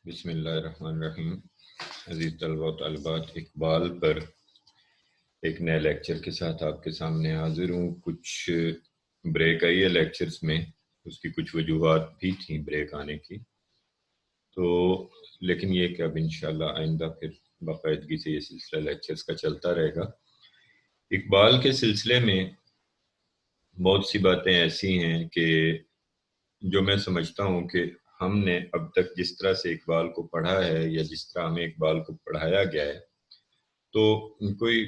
بسم اللہ الرحمن الرحیم۔ عزیز طلبہ و طالبات، اقبال پر ایک نئے لیکچر کے ساتھ آپ کے سامنے حاضر ہوں۔ کچھ بریک آئی ہے لیکچرز میں، اس کی کچھ وجوہات بھی تھیں بریک آنے کی، تو لیکن یہ کہ اب انشاءاللہ آئندہ پھر باقاعدگی سے یہ سلسلہ لیکچرز کا چلتا رہے گا۔ اقبال کے سلسلے میں بہت سی باتیں ایسی ہیں کہ جو میں سمجھتا ہوں کہ ہم نے اب تک جس طرح سے اقبال کو پڑھا ہے یا جس طرح ہمیں اقبال کو پڑھایا گیا ہے، تو کوئی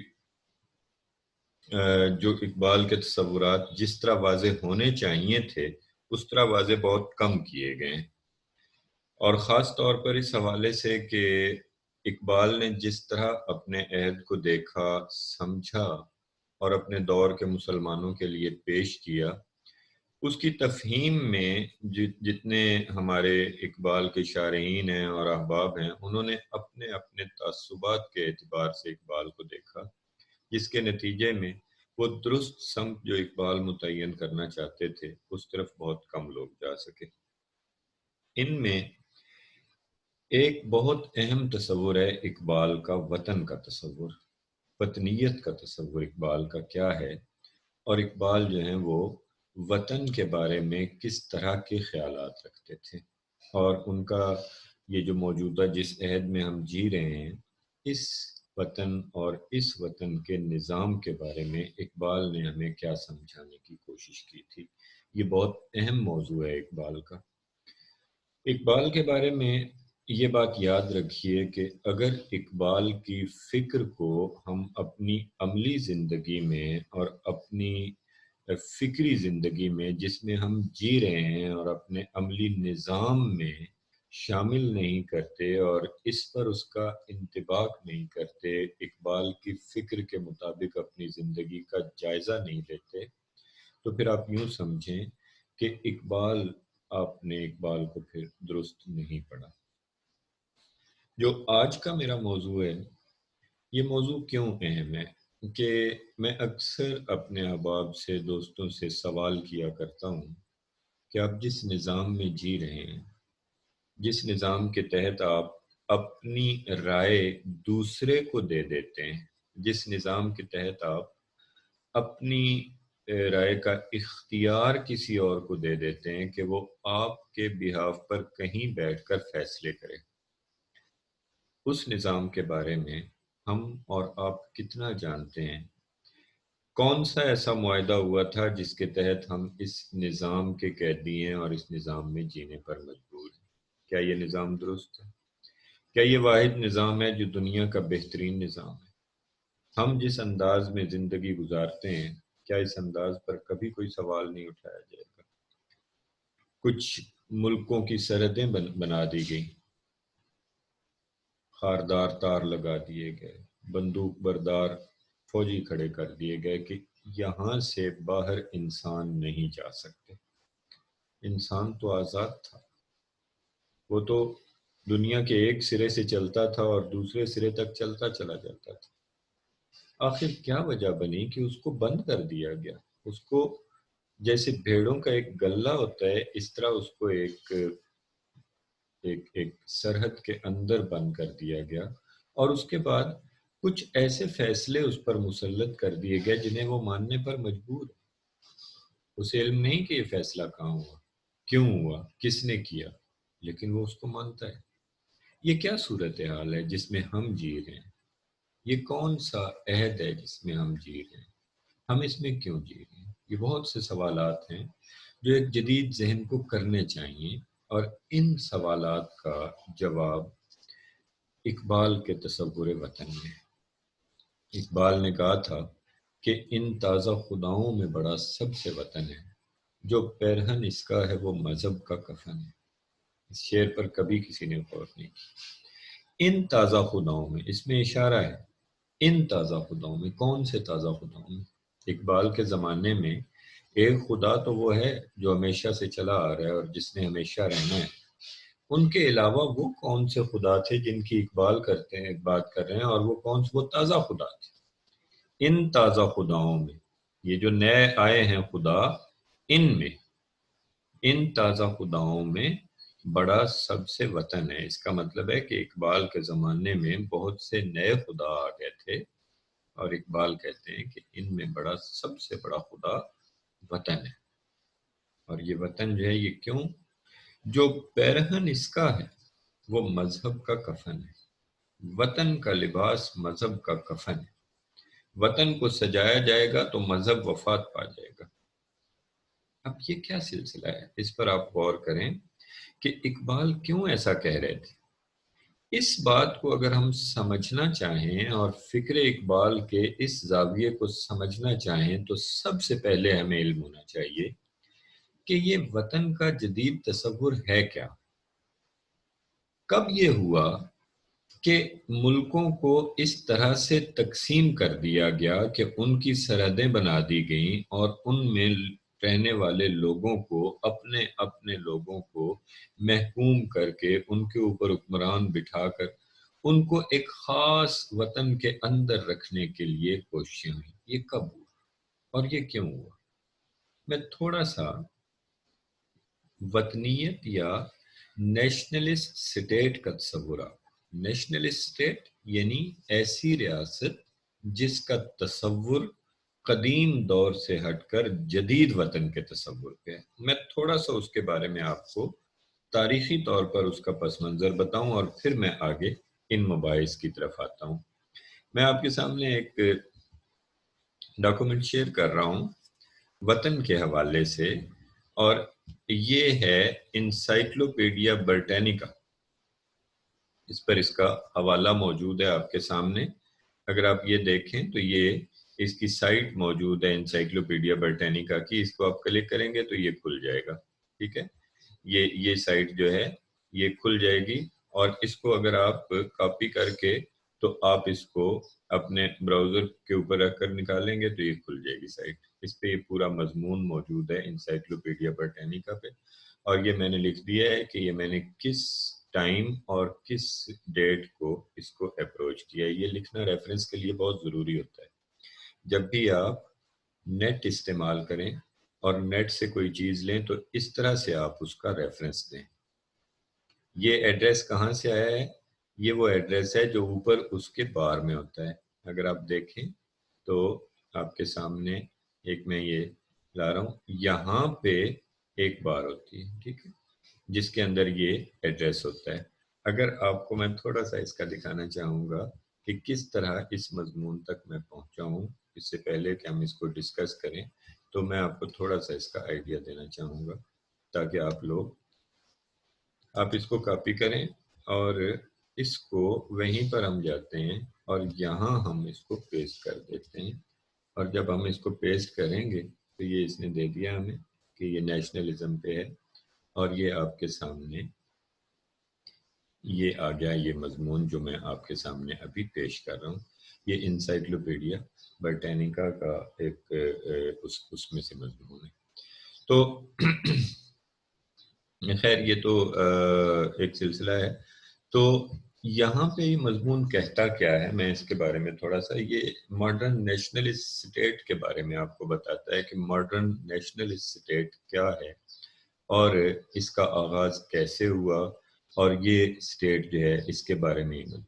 جو اقبال کے تصورات جس طرح واضح ہونے چاہیے تھے اس طرح واضح بہت کم کیے گئے ہیں، اور خاص طور پر اس حوالے سے کہ اقبال نے جس طرح اپنے عہد کو دیکھا، سمجھا اور اپنے دور کے مسلمانوں کے لیے پیش کیا، اس کی تفہیم میں جتنے ہمارے اقبال کے شارحین ہیں اور احباب ہیں، انہوں نے اپنے اپنے تعصبات کے اعتبار سے اقبال کو دیکھا، جس کے نتیجے میں وہ درست سمت جو اقبال متعین کرنا چاہتے تھے اس طرف بہت کم لوگ جا سکے۔ ان میں ایک بہت اہم تصور ہے اقبال کا وطن کا تصور، وطنیت کا تصور اقبال کا کیا ہے، اور اقبال جو ہیں وہ وطن کے بارے میں کس طرح کے خیالات رکھتے تھے، اور ان کا یہ جو موجودہ جس عہد میں ہم جی رہے ہیں، اس وطن اور اس وطن کے نظام کے بارے میں اقبال نے ہمیں کیا سمجھانے کی کوشش کی تھی۔ یہ بہت اہم موضوع ہے اقبال کا۔ اقبال کے بارے میں یہ بات یاد رکھیے کہ اگر اقبال کی فکر کو ہم اپنی عملی زندگی میں اور اپنی فکری زندگی میں جس میں ہم جی رہے ہیں اور اپنے عملی نظام میں شامل نہیں کرتے اور اس پر اس کا انطباق نہیں کرتے، اقبال کی فکر کے مطابق اپنی زندگی کا جائزہ نہیں لیتے، تو پھر آپ یوں سمجھیں کہ آپ نے اقبال کو پھر درست نہیں پڑھا۔ جو آج کا میرا موضوع ہے، یہ موضوع کیوں اہم ہے کہ میں اکثر اپنے احباب سے، دوستوں سے سوال کیا کرتا ہوں کہ آپ جس نظام میں جی رہے ہیں، جس نظام کے تحت آپ اپنی رائے دوسرے کو دے دیتے ہیں، جس نظام کے تحت آپ اپنی رائے کا اختیار کسی اور کو دے دیتے ہیں کہ وہ آپ کے بہاف پر کہیں بیٹھ کر فیصلے کرے، اس نظام کے بارے میں ہم اور آپ کتنا جانتے ہیں؟ کون سا ایسا معاہدہ ہوا تھا جس کے تحت ہم اس نظام کے قیدی ہیں اور اس نظام میں جینے پر مجبور ہیں؟ کیا یہ نظام درست ہے؟ کیا یہ واحد نظام ہے جو دنیا کا بہترین نظام ہے؟ ہم جس انداز میں زندگی گزارتے ہیں، کیا اس انداز پر کبھی کوئی سوال نہیں اٹھایا جائے گا؟ کچھ ملکوں کی سرحدیں بنا دی گئی، خاردار تار لگا دیے گئے، بندوق بردار فوجی کھڑے کر دیے گئے کہ یہاں سے باہر انسان نہیں جا سکتے۔ انسان تو آزاد تھا، وہ تو دنیا کے ایک سرے سے چلتا تھا اور دوسرے سرے تک چلتا چلا جاتا تھا۔ آخر کیا وجہ بنی کہ اس کو بند کر دیا گیا؟ اس کو جیسے بھیڑوں کا ایک گلہ ہوتا ہے، اس طرح اس کو ایک سرحد کے اندر بند کر دیا گیا، اور اس کے بعد کچھ ایسے فیصلے اس پر مسلط کر دیے گئے جنہیں وہ ماننے پر مجبور ہے۔ اسے علم نہیں کہ یہ فیصلہ کہاں ہوا، کیوں ہوا، کس نے کیا، لیکن وہ اس کو مانتا ہے۔ یہ کیا صورتحال ہے جس میں ہم جی رہے ہیں؟ یہ کون سا عہد ہے جس میں ہم جی رہے ہیں؟ ہم اس میں کیوں جی رہے ہیں؟ یہ بہت سے سوالات ہیں جو ایک جدید ذہن کو کرنے چاہیے، اور ان سوالات کا جواب اقبال کے تصور وطن میں۔ اقبال نے کہا تھا کہ ان تازہ خداؤں میں بڑا سب سے وطن ہے، جو پیرہن اس کا ہے وہ مذہب کا کفن ہے۔ اس شعر پر کبھی کسی نے غور نہیں کی۔ ان تازہ خداؤں میں، اس میں اشارہ ہے ان تازہ خداؤں میں۔ کون سے تازہ خداؤں میں؟ اقبال کے زمانے میں ایک خدا تو وہ ہے جو ہمیشہ سے چلا آ رہا ہے اور جس نے ہمیشہ رہنا ہے۔ ان کے علاوہ وہ کون سے خدا تھے جن کی اقبال کرتے ہیں، بات کر رہے ہیں، اور وہ تازہ خدا تھے۔ ان تازہ خداؤں میں، یہ جو نئے آئے ہیں خدا، ان تازہ خداؤں میں بڑا سب سے وطن ہے. اس کا مطلب ہے کہ اقبال کے زمانے میں بہت سے نئے خدا آ گئے تھے اور اقبال کہتے ہیں کہ ان میں سب سے بڑا خدا وطن ہے. اور یہ وطن جو ہے یہ کیوں؟ جو پیرہن اس کا ہے وہ مذہب کا کفن ہے. وطن کا لباس مذہب کا کفن ہے. وطن کو سجایا جائے گا تو مذہب وفات پا جائے گا. اب یہ کیا سلسلہ ہے؟ اس پر آپ غور کریں کہ اقبال کیوں ایسا کہہ رہے تھے. اس بات کو اگر ہم سمجھنا چاہیں اور فکر اقبال کے اس زاویے کو سمجھنا چاہیں تو سب سے پہلے ہمیں علم ہونا چاہیے کہ یہ وطن کا جدید تصور ہے کیا. کب یہ ہوا کہ ملکوں کو اس طرح سے تقسیم کر دیا گیا کہ ان کی سرحدیں بنا دی گئیں اور ان میں رہنے والے لوگوں کو اپنے اپنے لوگوں کو محکوم کر کے ان کے اوپر حکمران بٹھا کر ان کو ایک خاص وطن کے اندر رکھنے کے لیے کوششیں ہوئیں. یہ کب ہوا اور یہ کیوں ہوا؟ میں تھوڑا سا وطنیت یا نیشنلسٹ سٹیٹ کا تصور آپ. نیشنلسٹ سٹیٹ یعنی ایسی ریاست جس کا تصور قدیم دور سے ہٹ کر جدید وطن کے تصور پہ ہے. میں تھوڑا سا اس کے بارے میں آپ کو تاریخی طور پر اس کا پس منظر بتاؤں اور پھر میں آگے ان مباحث کی طرف آتا ہوں. میں آپ کے سامنے ایک ڈاکومنٹ شیئر کر رہا ہوں وطن کے حوالے سے، اور یہ ہے انسائکلوپیڈیا برٹینیکا. اس پر اس کا حوالہ موجود ہے آپ کے سامنے. اگر آپ یہ دیکھیں تو یہ اس کی سائٹ موجود ہے انسائکلوپیڈیا برٹینیکا کی. اس کو آپ کلک کریں گے تو یہ کھل جائے گا. ٹھیک ہے، یہ سائٹ جو ہے یہ کھل جائے گی، اور اس کو اگر آپ کاپی کر کے تو آپ اس کو اپنے براؤزر کے اوپر رکھ کر نکالیں گے تو یہ کھل جائے گی سائٹ. اس پہ یہ پورا مضمون موجود ہے انسائکلوپیڈیا برٹینیکا پہ، اور یہ میں نے لکھ دیا ہے کہ یہ میں نے کس ٹائم اور کس ڈیٹ کو اس کو اپروچ کیا. یہ لکھنا ریفرنس کے لیے بہت ضروری ہوتا ہے. جب بھی آپ نیٹ استعمال کریں اور نیٹ سے کوئی چیز لیں تو اس طرح سے آپ اس کا ریفرنس دیں. یہ ایڈریس کہاں سے آیا ہے؟ یہ وہ ایڈریس ہے جو اوپر اس کے بار میں ہوتا ہے. اگر آپ دیکھیں تو آپ کے سامنے ایک میں یہ لا رہا ہوں، یہاں پہ ایک بار ہوتی ہے، ٹھیک ہے، جس کے اندر یہ ایڈریس ہوتا ہے. اگر آپ کو میں تھوڑا سا اس کا دکھانا چاہوں گا کہ کس طرح اس مضمون تک میں پہنچا ہوں، اس سے پہلے کہ ہم اس کو ڈسکس کریں تو میں آپ کو تھوڑا سا اس کا آئیڈیا دینا چاہوں گا تاکہ آپ اس کو کاپی کریں اور اس کو وہیں پر ہم جاتے ہیں اور یہاں ہم اس کو پیسٹ کر دیتے ہیں. اور جب ہم اس کو پیسٹ کریں گے تو یہ اس نے دے دیا ہمیں کہ یہ نیشنلزم پہ ہے، اور یہ آپ کے سامنے یہ آ گیا یہ مضمون جو میں آپ کے سامنے ابھی پیش کر رہا ہوں. یہ انسائکلوپیڈیا برٹینیکا کا ایک اس میں سے مضمون ہے. تو خیر یہ تو ایک سلسلہ ہے. تو یہاں پہ یہ مضمون کہتا کیا ہے، میں اس کے بارے میں تھوڑا سا، یہ ماڈرن نیشنلسٹ سٹیٹ کے بارے میں آپ کو بتاتا ہے کہ ماڈرن نیشنلسٹ سٹیٹ کیا ہے اور اس کا آغاز کیسے ہوا، اور یہ سٹیٹ جو ہے اس کے بارے میں مضمون.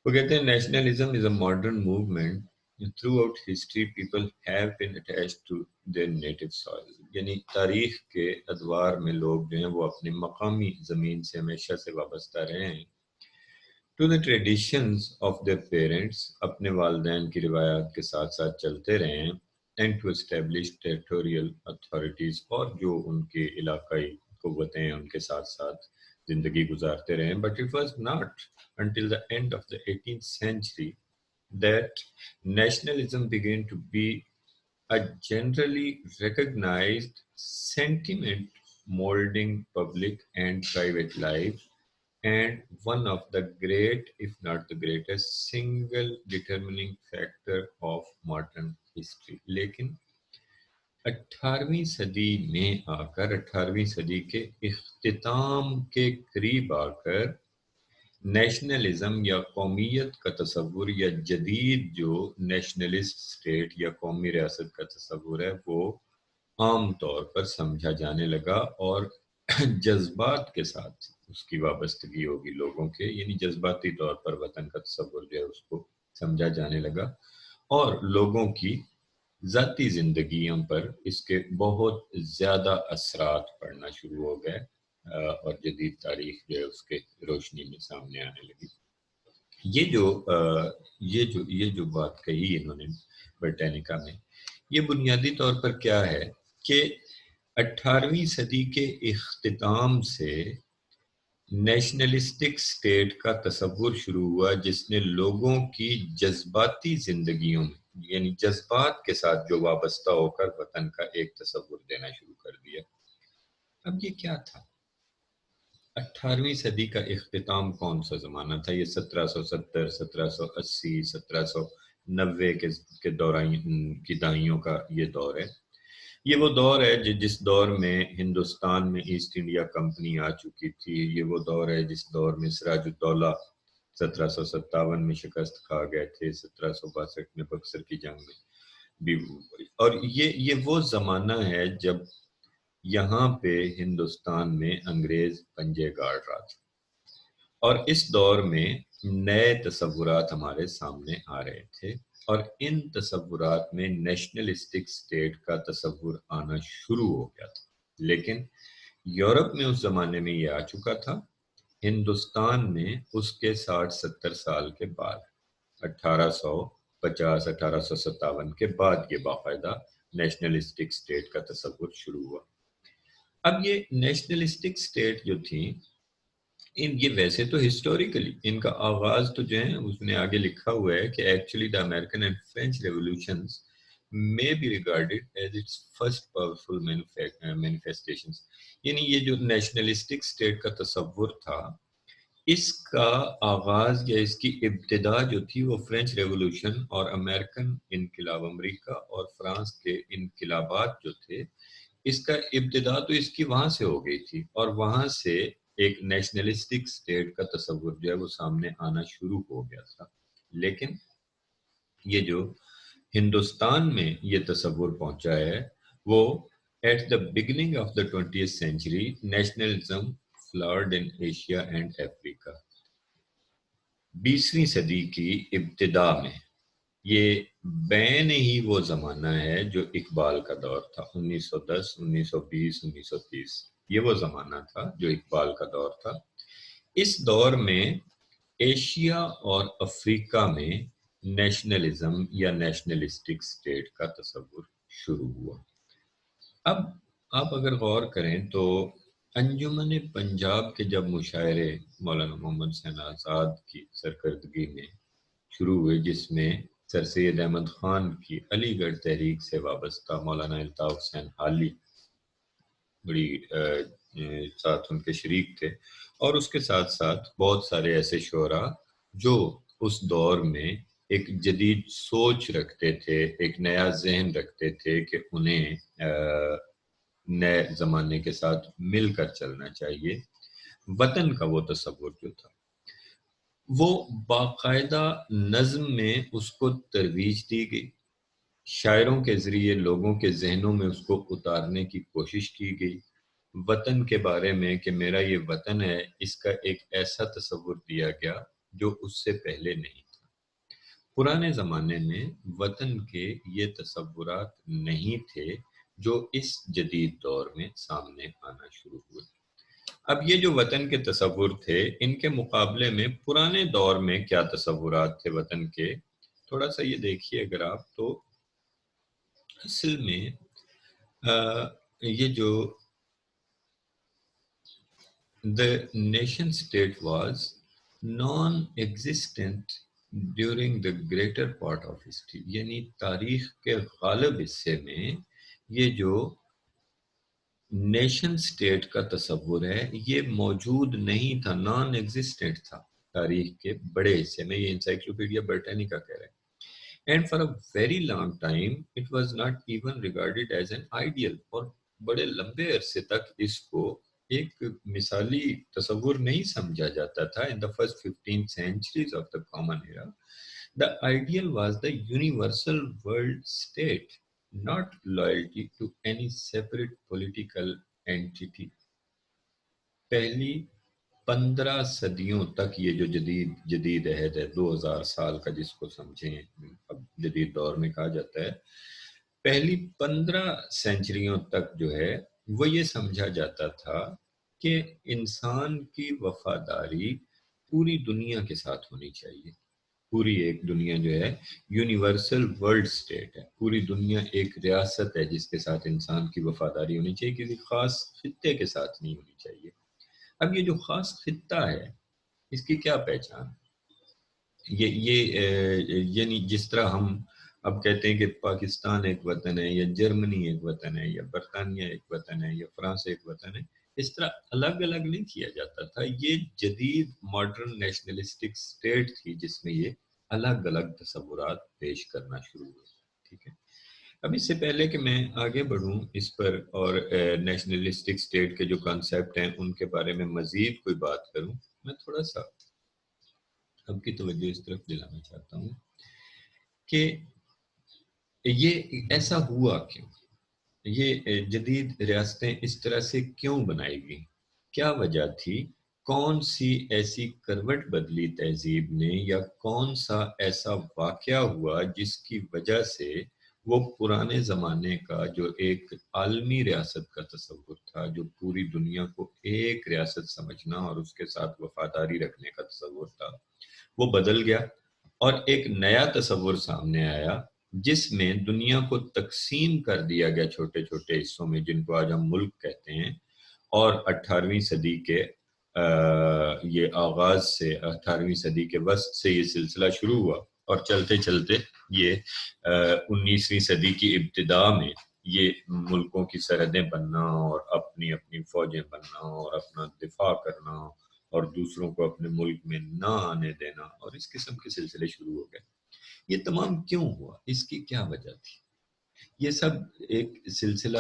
وہ کہتے ہیں nationalism is a modern movement. Throughout history, people have been attached to their native soil. یعنی تاریخ کے ادوار میں لوگ جو ہیں وہ اپنی مقامی زمین سے ہمیشہ سے وابستہ رہے ہیں. To the traditions of their parents, اپنے والدین کی روایات کے ساتھ ساتھ چلتے رہے ہیں. And to establish territorial authorities, اور جو ان کی علاقائی قوتیں ہیں ان کے ساتھ ساتھ زندگی گزارتے رہے ہیں. But it was not until the end of the 18th century that nationalism began to be a generally recognized sentiment molding public and private life, and one of the great, if not the greatest, single determining factor of modern history. لیکن 18ویں صدی میں آ کر، 18ویں صدی کے اختتام کے قریب آ کر نیشنلزم یا قومیت کا تصور یا جدید جو نیشنلسٹ سٹیٹ یا قومی ریاست کا تصور ہے وہ عام طور پر سمجھا جانے لگا، اور جذبات کے ساتھ اس کی وابستگی ہوگی لوگوں کے، یعنی جذباتی طور پر وطن کا تصور جو ہے اس کو سمجھا جانے لگا، اور لوگوں کی ذاتی زندگیوں پر اس کے بہت زیادہ اثرات پڑنا شروع ہو گئے، اور جدید تاریخ جو ہے اس کے روشنی میں سامنے آنے لگی۔ یہ جو بات کہی انہوں نے برٹینیکا میں، یہ بنیادی طور پر کیا ہے کہ 18ویں صدی کے اختتام سے نیشنلسٹک سٹیٹ کا تصور شروع ہوا، جس نے لوگوں کی جذباتی زندگیوں میں، یعنی جذبات کے ساتھ جو وابستہ ہو کر وطن کا ایک تصور دینا شروع کر دیا۔ اب یہ کیا تھا؟ 18ویں صدی کا اختتام کون سا زمانہ تھا؟ یہ 1770، 1780، 1790 کے دوران کی دہائیوں کا یہ دور ہے۔ یہ وہ دور ہے جس دور میں ہندوستان میں ایسٹ انڈیا کمپنی آ چکی تھی۔ یہ وہ دور ہے جس دور میں سراج الدولہ 1757 میں شکست کھا گئے تھے، 1762 میں بکسر کی جنگ میں بھی، اور یہ وہ زمانہ ہے جب یہاں پہ ہندوستان میں انگریز پنجے گاڑ رہا تھا، اور اس دور میں نئے تصورات ہمارے سامنے آ رہے تھے، اور ان تصورات میں نیشنلسٹک سٹیٹ کا تصور آنا شروع ہو گیا تھا۔ لیکن یورپ میں اس زمانے میں یہ آ چکا تھا، ہندوستان میں اس کے 60-70 سال کے بعد، 1850 1857 کے بعد یہ باقاعدہ نیشنلسٹک سٹیٹ کا تصور شروع ہوا۔ اب یہ نیشنلسٹک سٹیٹ جو تھیں، یہ ویسے تو ہسٹوریکلی ان کا آغاز تو جو ہے اس نے آگے لکھا ہوا ہے کہ actually the American and French ریولوشنز may be regarded as its first powerful manifestations، یعنی یہ جو نیشنلسٹک سٹیٹ کا تصور تھا، اس کا آغاز یا اس کی ابتدا جو تھی وہ فرینچ ریولوشن اور امریکن انقلاب، امریکہ اور فرانس کے انقلابات جو تھے، اس کا ابتدا تو اس کی وہاں سے ہو گئی تھی، اور وہاں سے ایک نیشنلسٹک سٹیٹ کا تصور جو ہے وہ سامنے آنا شروع ہو گیا تھا۔ لیکن یہ جو ہندوستان میں یہ تصور پہنچا ہے، وہ at the beginning of the 20th century nationalism flowered in Asia and Africa. 20ویں صدی کی ابتدا میں یہ بین ہی وہ زمانہ ہے جو اقبال کا دور تھا، 1910، 1920، 1930، یہ وہ زمانہ تھا جو اقبال کا دور تھا۔ اس دور میں ایشیا اور افریقہ میں نیشنلزم یا نیشنلسٹک سٹیٹ کا تصور شروع ہوا۔ اب آپ اگر غور کریں تو انجمن پنجاب کے جب مشاعرے مولانا محمد حسین آزاد کی سرکردگی میں شروع ہوئے، جس میں سر سید احمد خان کی علی گڑھ تحریک سے وابستہ مولانا الطاف حسین حالی بڑی ساتھ ان کے شریک تھے، اور اس کے ساتھ ساتھ بہت سارے ایسے شعراء جو اس دور میں ایک جدید سوچ رکھتے تھے، ایک نیا ذہن رکھتے تھے کہ انہیں نئے زمانے کے ساتھ مل کر چلنا چاہیے۔ وطن کا وہ تصور جو تھا، وہ باقاعدہ نظم میں اس کو ترویج دی گئی، شاعروں کے ذریعے لوگوں کے ذہنوں میں اس کو اتارنے کی کوشش کی گئی۔ وطن کے بارے میں کہ میرا یہ وطن ہے، اس کا ایک ایسا تصور دیا گیا جو اس سے پہلے نہیں تھا۔ پرانے زمانے میں وطن کے یہ تصورات نہیں تھے جو اس جدید دور میں سامنے آنا شروع ہوئے۔ اب یہ جو وطن کے تصور تھے، ان کے مقابلے میں پرانے دور میں کیا تصورات تھے وطن کے، تھوڑا سا یہ دیکھیے اگر آپ، تو اصل میں یہ جو the nation state was non-existent during the greater part of history، یعنی تاریخ کے غالب حصے میں یہ جو نیشن سٹیٹ کا تصور ہے یہ موجود نہیں تھا، نان ایگزسٹنٹ تھا تاریخ کے بڑے حصے میں، یہ انسائکلوپیڈیا برٹینیکا کہہ رہے ہیں۔ And for a very long time it was not even regarded as an ideal، اور بڑے لمبے عرصے تک اس کو ایک مثالی تصور نہیں سمجھا جاتا تھا۔ In the first 15 centuries of the common era the ideal was the universal world state، not loyalty to any separate political entity۔ پہلی 15 صدیوں تک یہ جو جدید عہد ہے 2000 سال کا جس کو سمجھیں اب جدید دور میں کہا جاتا ہے، پہلی 15 سینچریوں تک جو ہے وہ یہ سمجھا جاتا تھا کہ انسان کی وفاداری پوری دنیا کے ساتھ ہونی چاہیے. پوری ایک دنیا جو ہے یونیورسل ورلڈ سٹیٹ ہے، پوری دنیا ایک ریاست ہے جس کے ساتھ انسان کی وفاداری ہونی چاہیے، کسی خاص خطے کے ساتھ نہیں ہونی چاہیے. اب یہ جو خاص خطہ ہے اس کی کیا پہچان؟ یعنی جس طرح ہم اب کہتے ہیں کہ پاکستان ایک وطن ہے، یا جرمنی ایک وطن ہے، یا برطانیہ ایک وطن ہے، یا فرانس ایک وطن ہے، اس طرح الگ الگ نہیں کیا جاتا تھا. یہ جدید ماڈرن نیشنلسٹک سٹیٹ تھی جس میں یہ الگ الگ تصورات پیش کرنا شروع ہوئے. ٹھیک ہے، اب اس سے پہلے کہ میں آگے بڑھوں اس پر اور نیشنلسٹک سٹیٹ کے جو کانسیپٹ ہیں ان کے بارے میں مزید کوئی بات کروں، میں تھوڑا سا اب کی توجہ اس طرف دلانا چاہتا ہوں کہ یہ ایسا ہوا کیوں، یہ جدید ریاستیں اس طرح سے کیوں بنائی گئی، کیا وجہ تھی، کون سی ایسی کروٹ بدلی تہذیب نے، یا کون سا ایسا واقعہ ہوا جس کی وجہ سے وہ پرانے زمانے کا جو ایک عالمی ریاست کا تصور تھا، جو پوری دنیا کو ایک ریاست سمجھنا اور اس کے ساتھ وفاداری رکھنے کا تصور تھا، وہ بدل گیا اور ایک نیا تصور سامنے آیا جس میں دنیا کو تقسیم کر دیا گیا چھوٹے چھوٹے حصوں میں جن کو آج ہم ملک کہتے ہیں. اور 18ویں صدی کے یہ آغاز سے 18ویں صدی کے وسط سے یہ سلسلہ شروع ہوا اور چلتے چلتے یہ 19ویں صدی کی ابتدا میں یہ ملکوں کی سرحدیں بننا اور اپنی اپنی فوجیں بننا اور اپنا دفاع کرنا اور دوسروں کو اپنے ملک میں نہ آنے دینا اور اس قسم کے سلسلے شروع ہو گئے. یہ تمام کیوں ہوا، اس کی کیا وجہ تھی؟ یہ سب ایک سلسلہ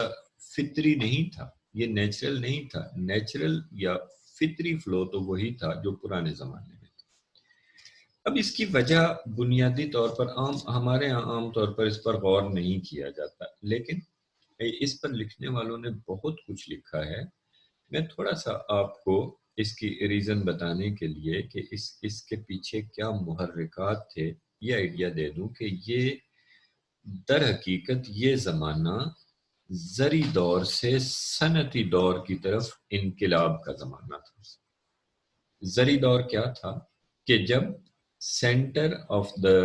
فطری نہیں تھا، یہ نیچرل نہیں تھا. نیچرل یا فطری فلو تو وہی تھا جو پرانے زمانے میں تھا. اب اس کی وجہ بنیادی طور پر ہمارے ہاں عام طور پر اس پر غور نہیں کیا جاتا، لیکن اس پر لکھنے والوں نے بہت کچھ لکھا ہے. میں تھوڑا سا آپ کو اس کی ریزن بتانے کے لیے کہ اس کے پیچھے کیا محرکات تھے یہ آئیڈیا دے دوں کہ یہ در حقیقت یہ زمانہ زری دور سے صنعتی دور کی طرف انقلاب کا زمانہ تھا. زری دور کیا تھا کہ جب سینٹر آف دا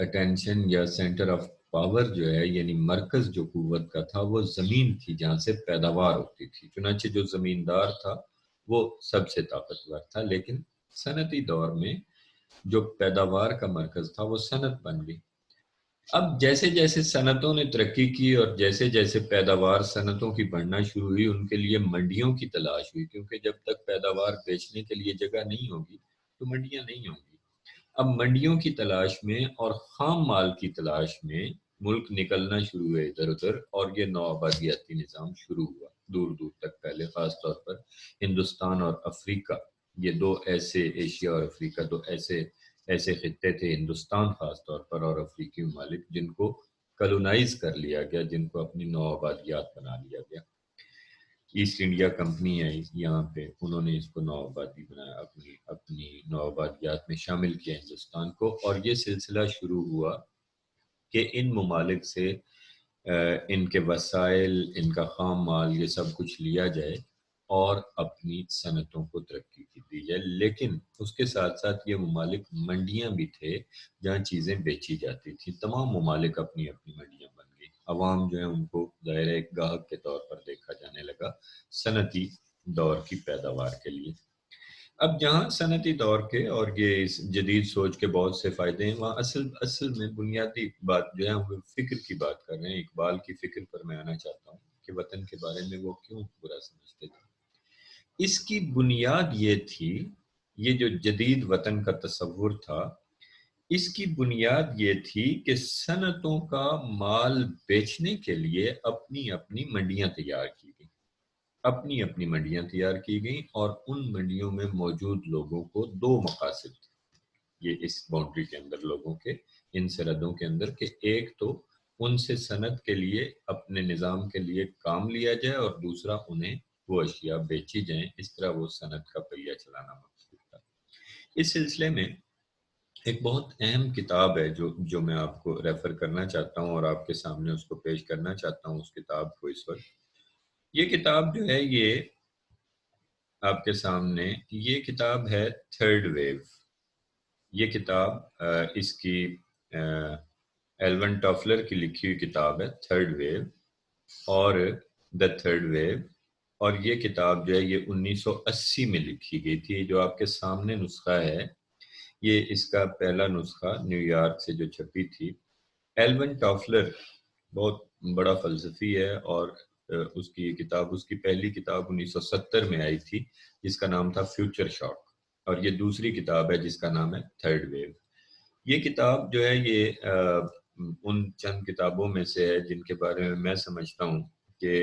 اٹینشن یا سینٹر آف پاور جو ہے، یعنی مرکز جو قوت کا تھا وہ زمین تھی جہاں سے پیداوار ہوتی تھی. چنانچہ جو زمیندار تھا وہ سب سے طاقتور تھا، لیکن صنعتی دور میں جو پیداوار کا مرکز تھا وہ صنعت بن گئی. اب جیسے جیسے صنعتوں نے ترقی کی اور جیسے جیسے پیداوار صنعتوں کی بڑھنا شروع ہوئی، ان کے لیے منڈیوں کی تلاش ہوئی، کیونکہ جب تک پیداوار بیچنے کے لیے جگہ نہیں ہوگی تو منڈیاں نہیں ہوں گی. اب منڈیوں کی تلاش میں اور خام مال کی تلاش میں ملک نکلنا شروع ہوئے ادھر ادھر، اور یہ نوآبادیاتی نظام شروع ہوا دور دور تک. پہلے خاص طور پر ہندوستان اور افریقہ، یہ دو ایسے، ایشیا اور افریقہ دو ایسے خطے تھے، ہندوستان خاص طور پر اور افریقی ممالک، جن کو کلونائز کر لیا گیا، جن کو اپنی نوآبادیات بنا لیا گیا. ایسٹ انڈیا کمپنی ہے یہاں پہ، انہوں نے اس کو نوآبادی بنایا، اپنی نوآبادیات میں شامل کیا ہندوستان کو. اور یہ سلسلہ شروع ہوا کہ ان ممالک سے ان کے وسائل، ان کا خام مال، یہ سب کچھ لیا جائے اور اپنی صنعتوں کو ترقی کی دی جائے. لیکن اس کے ساتھ ساتھ یہ ممالک منڈیاں بھی تھے جہاں چیزیں بیچی جاتی تھیں. تمام ممالک اپنی اپنی منڈیاں بن گئی. عوام جو ہے ان کو ظاہر ایک گاہک کے طور پر دیکھا جانے لگا صنعتی دور کی پیداوار کے لیے. اب جہاں صنعتی دور کے اور یہ اس جدید سوچ کے بہت سے فائدے ہیں، وہاں اصل میں بنیادی بات جو ہے ہم فکر کی بات کر رہے ہیں. اقبال کی فکر پر میں آنا چاہتا ہوں کہ وطن کے بارے میں وہ کیوں برا سمجھتے تھے. اس کی بنیاد یہ تھی، یہ جو جدید وطن کا تصور تھا، اس کی بنیاد یہ تھی کہ صنعتوں کا مال بیچنے کے لیے اپنی اپنی منڈیاں تیار کی گئیں. اپنی اپنی منڈیاں تیار کی گئیں اور ان منڈیوں میں موجود لوگوں کو دو مقاصد تھے یہ اس باؤنڈری کے اندر، لوگوں کے ان سرحدوں کے اندر، کہ ایک تو ان سے صنعت کے لیے اپنے نظام کے لیے کام لیا جائے اور دوسرا انہیں وہ اشیاء بیچی جائیں، اس طرح وہ صنعت کا پہیہ چلانا مقصود تھا۔ اس سلسلے میں ایک بہت اہم کتاب ہے جو میں آپ کو ریفر کرنا چاہتا ہوں اور آپ کے سامنے اس کو پیش کرنا چاہتا ہوں اس کتاب کو اس وقت۔ یہ کتاب جو ہے یہ آپ کے سامنے، یہ کتاب ہے تھرڈ ویو۔ یہ کتاب اس کی ایلون ٹافلر کی لکھی ہوئی کتاب ہے تھرڈ ویو اور دا تھرڈ ویو، اور یہ کتاب جو ہے یہ 1980 میں لکھی گئی تھی۔ جو آپ کے سامنے نسخہ ہے یہ اس کا پہلا نسخہ نیو یارک سے جو چھپی تھی۔ ایلون ٹافلر بہت بڑا فلسفی ہے اور اس کی کتاب، اس کی پہلی کتاب 1970 میں آئی تھی جس کا نام تھا فیوچر شاک، اور یہ دوسری کتاب ہے جس کا نام ہے تھرڈ ویو۔ یہ کتاب جو ہے یہ ان چند کتابوں میں سے ہے جن کے بارے میں سمجھتا ہوں کہ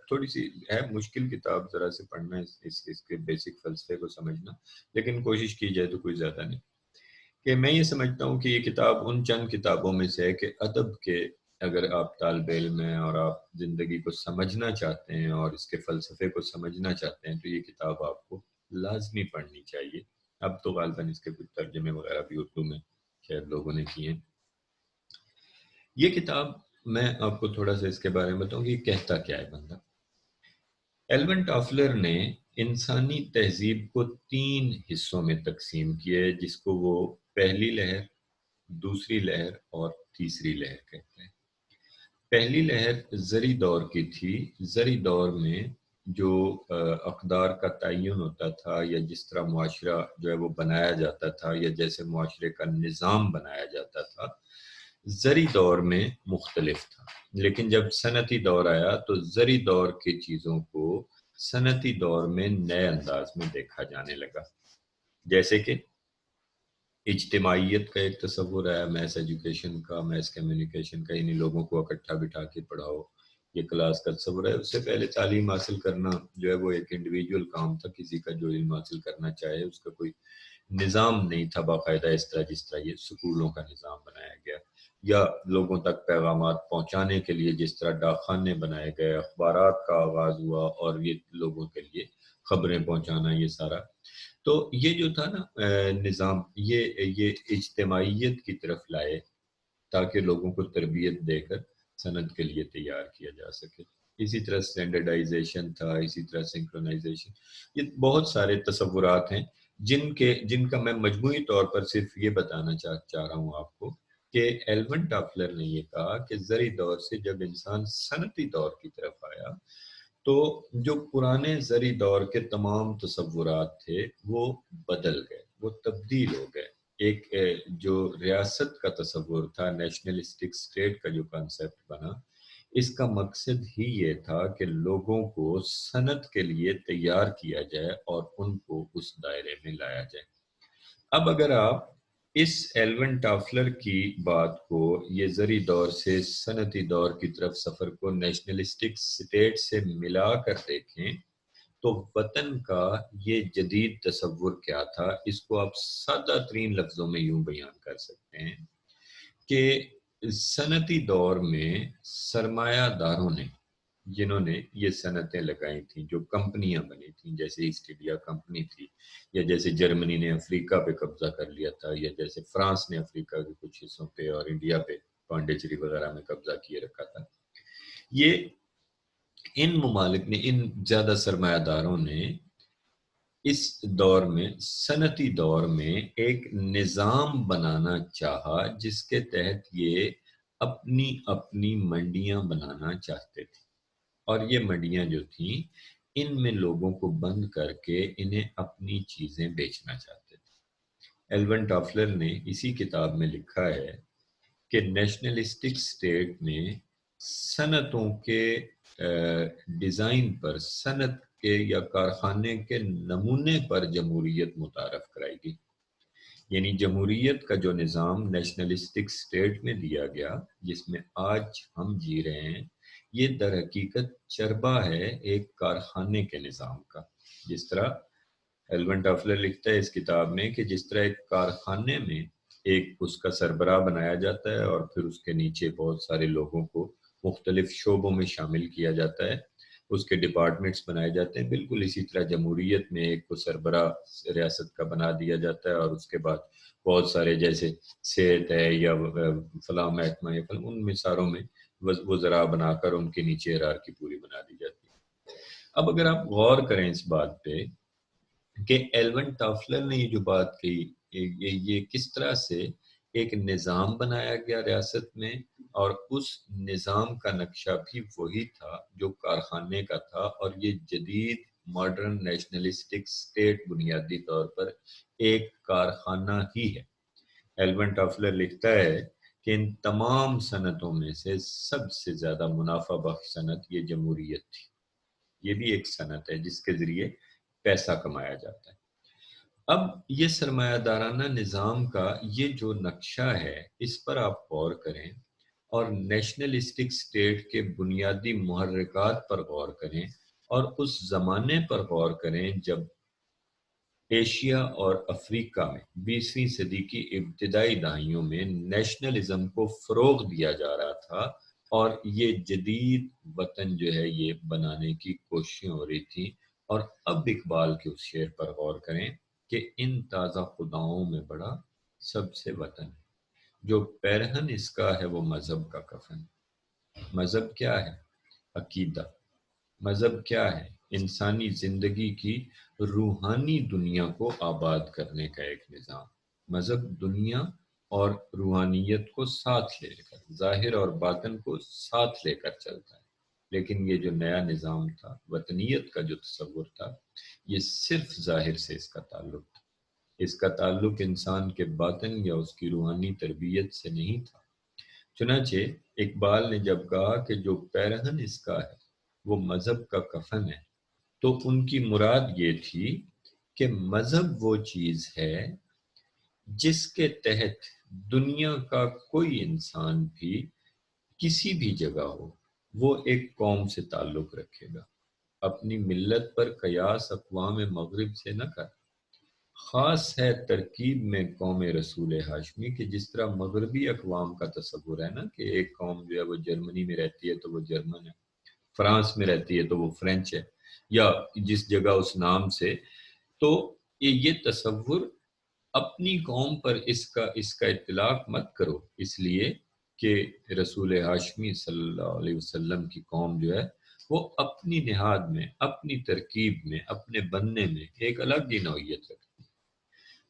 تھوڑی سی ہے مشکل کتاب ذرا سے پڑھنا، اس کے بیسک فلسفے کو سمجھنا، لیکن کوشش کی جائے تو کوئی زیادہ نہیں۔ کہ میں یہ سمجھتا ہوں کہ یہ کتاب ان چند کتابوں میں سے ہے کہ ادب کے اگر آپ طالب علم ہیں اور آپ زندگی کو سمجھنا چاہتے ہیں اور اس کے فلسفے کو سمجھنا چاہتے ہیں تو یہ کتاب آپ کو لازمی پڑھنی چاہیے۔ اب تو غالباً اس کے کچھ ترجمے وغیرہ بھی اردو میں شاید لوگوں نے کیے ہیں۔ یہ کتاب میں آپ کو تھوڑا سا اس کے بارے میں بتاؤں کہ یہ کہتا کیا ہے بندہ۔ ایلون ٹافلر نے انسانی تہذیب کو 3 حصوں میں تقسیم کیا ہے، جس کو وہ پہلی لہر، دوسری لہر اور تیسری لہر کہتے ہیں۔ پہلی لہر زری دور کی تھی۔ زری دور میں جو اقدار کا تعین ہوتا تھا یا جس طرح معاشرہ جو ہے وہ بنایا جاتا تھا یا جیسے معاشرے کا نظام بنایا جاتا تھا، زری دور میں مختلف تھا۔ لیکن جب صنعتی دور آیا تو زری دور کی چیزوں کو صنعتی دور میں نئے انداز میں دیکھا جانے لگا، جیسے کہ اجتماعیت کا ایک تصور ہے، میس ایجوکیشن کا، میس کمیونیکیشن کا، یعنی لوگوں کو اکٹھا بٹھا کے پڑھاؤ، یہ کلاس کا تصور ہے۔ اس سے پہلے تعلیم حاصل کرنا جو ہے وہ ایک انڈیویجول کام تھا، کسی کا جو علم حاصل کرنا چاہے اس کا کوئی نظام نہیں تھا باقاعدہ، اس طرح جس طرح یہ سکولوں کا نظام بنایا گیا یا لوگوں تک پیغامات پہنچانے کے لیے جس طرح ڈاک خانے بنائے گئے، اخبارات کا آغاز ہوا اور یہ لوگوں کے لیے خبریں پہنچانا، یہ سارا تو یہ جو تھا نا نظام، یہ اجتماعیت کی طرف لائے تاکہ لوگوں کو تربیت دے کر صنعت کے لیے تیار کیا جا سکے۔ اسی طرح سٹینڈرڈائزیشن تھا، اسی طرح سنکرونائزیشن، یہ بہت سارے تصورات ہیں جن کا میں مجموعی طور پر صرف یہ بتانا چاہ رہا ہوں آپ کو کہ ایلون ٹافلر نے یہ کہا کہ زری دور سے جب انسان صنعتی دور کی طرف آیا تو جو پرانے زری دور کے تمام تصورات تھے وہ بدل گئے، وہ تبدیل ہو گئے۔ ایک جو ریاست کا تصور تھا، نیشنلسٹک اسٹیٹ کا جو کانسیپٹ بنا، اس کا مقصد ہی یہ تھا کہ لوگوں کو صنعت کے لیے تیار کیا جائے اور ان کو اس دائرے میں لایا جائے۔ اب اگر آپ اس ایلون ٹافلر کی بات کو، یہ زری دور سے صنعتی دور کی طرف سفر کو نیشنلسٹک سٹیٹ سے ملا کر دیکھیں تو وطن کا یہ جدید تصور کیا تھا، اس کو آپ سادہ ترین لفظوں میں یوں بیان کر سکتے ہیں کہ صنعتی دور میں سرمایہ داروں نے، جنہوں نے یہ صنعتیں لگائی تھیں، جو کمپنیاں بنی تھیں، جیسے ایسٹ انڈیا کمپنی تھی، یا جیسے جرمنی نے افریقہ پہ قبضہ کر لیا تھا، یا جیسے فرانس نے افریقہ کے کچھ حصوں پہ اور انڈیا پہ پانڈیچری وغیرہ میں قبضہ کیے رکھا تھا، یہ ان ممالک نے، ان زیادہ سرمایہ داروں نے اس دور میں، صنعتی دور میں ایک نظام بنانا چاہا جس کے تحت یہ اپنی اپنی منڈیاں بنانا چاہتے تھے، اور یہ منڈیاں جو تھیں ان میں لوگوں کو بند کر کے انہیں اپنی چیزیں بیچنا چاہتے تھے۔ ایلون ٹافلر نے اسی کتاب میں لکھا ہے کہ نیشنلسٹک سٹیٹ نے صنعتوں کے ڈیزائن پر، صنعت کے یا کارخانے کے نمونے پر جمہوریت متعارف کرائی گئی، یعنی جمہوریت کا جو نظام نیشنلسٹک سٹیٹ میں دیا گیا جس میں آج ہم جی رہے ہیں، یہ در حقیقت چربہ ہے ایک کارخانے کے نظام کا۔ جس طرح ایلون ٹافلر لکھتا ہے اس کتاب میں کہ جس طرح ایک کارخانے میں ایک اس کا سربراہ بنایا جاتا ہے اور پھر اس کے نیچے بہت سارے لوگوں کو مختلف شعبوں میں شامل کیا جاتا ہے، اس کے ڈپارٹمنٹس بنائے جاتے ہیں، بالکل اسی طرح جمہوریت میں ایک کو سربراہ ریاست کا بنا دیا جاتا ہے، اور اس کے بعد بہت سارے جیسے صحت ہے یا فلاں محکمہ یا ان مثالوں میں وزراء بنا کر ان کے نیچے ہیرارکی پوری بنا دی جاتی ہے۔ اب اگر آپ غور کریں اس بات پہ کہ ایلون ٹافلر نے یہ جو بات کہی، یہ کس طرح سے ایک نظام بنایا گیا ریاست میں، اور اس نظام کا نقشہ بھی وہی تھا جو کارخانے کا تھا، اور یہ جدید ماڈرن نیشنلسٹک سٹیٹ بنیادی طور پر ایک کارخانہ ہی ہے۔ ایلون ٹافلر لکھتا ہے کہ ان تمام صنعتوں میں سے سب سے زیادہ منافع بخش صنعت یہ جمہوریت تھی۔ یہ بھی ایک صنعت ہے جس کے ذریعے پیسہ کمایا جاتا ہے۔ اب یہ سرمایہ دارانہ نظام کا یہ جو نقشہ ہے، اس پر آپ غور کریں اور نیشنلسٹک سٹیٹ کے بنیادی محرکات پر غور کریں، اور اس زمانے پر غور کریں جب ایشیا اور افریقہ میں 20ویں صدی کی ابتدائی دہائیوں میں نیشنلزم کو فروغ دیا جا رہا تھا، اور یہ جدید وطن جو ہے یہ بنانے کی کوششیں ہو رہی تھیں۔ اور اب اقبال کے اس شعر پر غور کریں کہ ان تازہ خداؤں میں بڑا سب سے وطن ہے، جو پیرہن اس کا ہے وہ مذہب کا کفن۔ مذہب کیا ہے؟ عقیدہ۔ مذہب کیا ہے؟ انسانی زندگی کی روحانی دنیا کو آباد کرنے کا ایک نظام۔ مذہب دنیا اور روحانیت کو ساتھ لے کر، ظاہر اور باطن کو ساتھ لے کر چلتا ہے، لیکن یہ جو نیا نظام تھا، وطنیت کا جو تصور تھا، یہ صرف ظاہر سے اس کا تعلق تھا۔ اس کا تعلق انسان کے باطن یا اس کی روحانی تربیت سے نہیں تھا۔ چنانچہ اقبال نے جب کہا کہ جو پیرہن اس کا ہے وہ مذہب کا کفن ہے، تو ان کی مراد یہ تھی کہ مذہب وہ چیز ہے جس کے تحت دنیا کا کوئی انسان بھی کسی بھی جگہ ہو، وہ ایک قوم سے تعلق رکھے گا۔ اپنی ملت پر قیاس اقوام مغرب سے نہ کر۔ خاص ہے ترکیب میں قوم رسول ہاشمی، کہ جس طرح مغربی اقوام کا تصور ہے نا کہ ایک قوم جو ہے وہ جرمنی میں رہتی ہے تو وہ جرمن ہے، فرانس میں رہتی ہے تو وہ فرینچ ہے، یا جس جگہ اس نام سے، تو یہ تصور اپنی قوم پر اس کا اطلاق مت کرو، اس لیے کہ رسول ہاشمی صلی اللہ علیہ وسلم کی قوم جو ہے وہ اپنی نہاد میں، اپنی ترکیب میں، اپنے بننے میں ایک الگ ہی نوعیت رکھتی۔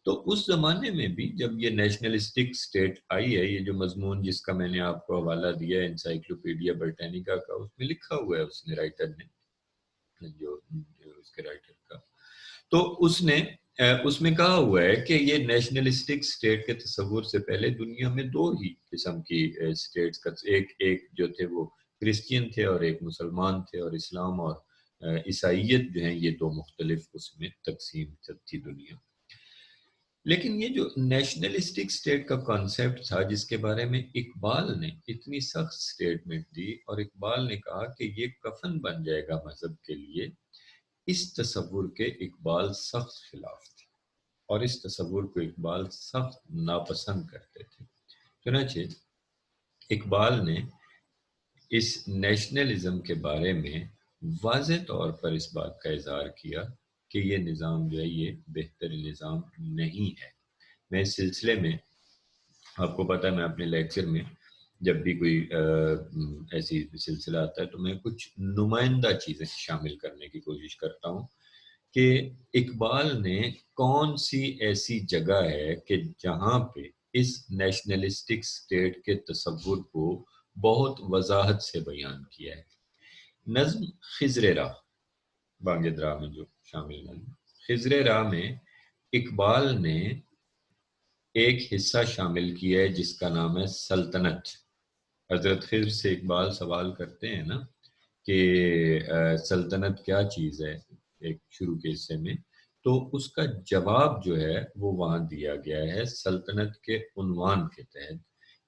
تو اس زمانے میں بھی جب یہ نیشنلسٹک سٹیٹ آئی ہے، یہ جو مضمون جس کا میں نے آپ کو حوالہ دیا ہے انسائکلوپیڈیا برٹینیکا کا، اس میں لکھا ہوا ہے اس نے، رائٹر نے، جو اس کے رائٹر کا، تو اس میں کہا ہوا ہے کہ یہ نیشنلسٹک سٹیٹ کے تصور سے پہلے دنیا میں دو ہی قسم کی سٹیٹس کا، ایک جو تھے وہ کرسچین تھے اور ایک مسلمان تھے، اور اسلام اور عیسائیت جو ہیں یہ دو مختلف اس میں تقسیم تھی دنیا۔ لیکن یہ جو نیشنلسٹک سٹیٹ کا کانسیپٹ تھا جس کے بارے میں اقبال نے اتنی سخت سٹیٹمنٹ دی، اور اقبال نے کہا کہ یہ کفن بن جائے گا مذہب کے لیے، اس تصور کے اقبال سخت خلاف تھے، اور اس تصور کو اقبال سخت ناپسند کرتے تھے۔ چنانچہ اقبال نے اس نیشنلزم کے بارے میں واضح طور پر اس بات کا اظہار کیا کہ یہ نظام جو ہے یہ بہتر نظام نہیں ہے۔ میں اس سلسلے میں آپ کو پتہ ہے میں اپنے لیکچر میں جب بھی کوئی ایسی سلسلہ آتا ہے تو میں کچھ نمائندہ چیزیں شامل کرنے کی کوشش کرتا ہوں کہ اقبال نے کون سی ایسی جگہ ہے کہ جہاں پہ اس نیشنلسٹک سٹیٹ کے تصور کو بہت وضاحت سے بیان کیا ہے۔ نظم خضر راہ، بانگ درا میں جو شامل نظم خضر راہ میں اقبال نے ایک حصہ شامل کیا ہے جس کا نام ہے سلطنت۔ حضرت خضر سے اقبال سوال کرتے ہیں نا کہ سلطنت کیا چیز ہے ایک شروع کے حصے میں، تو اس کا جواب جو ہے وہ وہاں دیا گیا ہے سلطنت کے عنوان کے تحت۔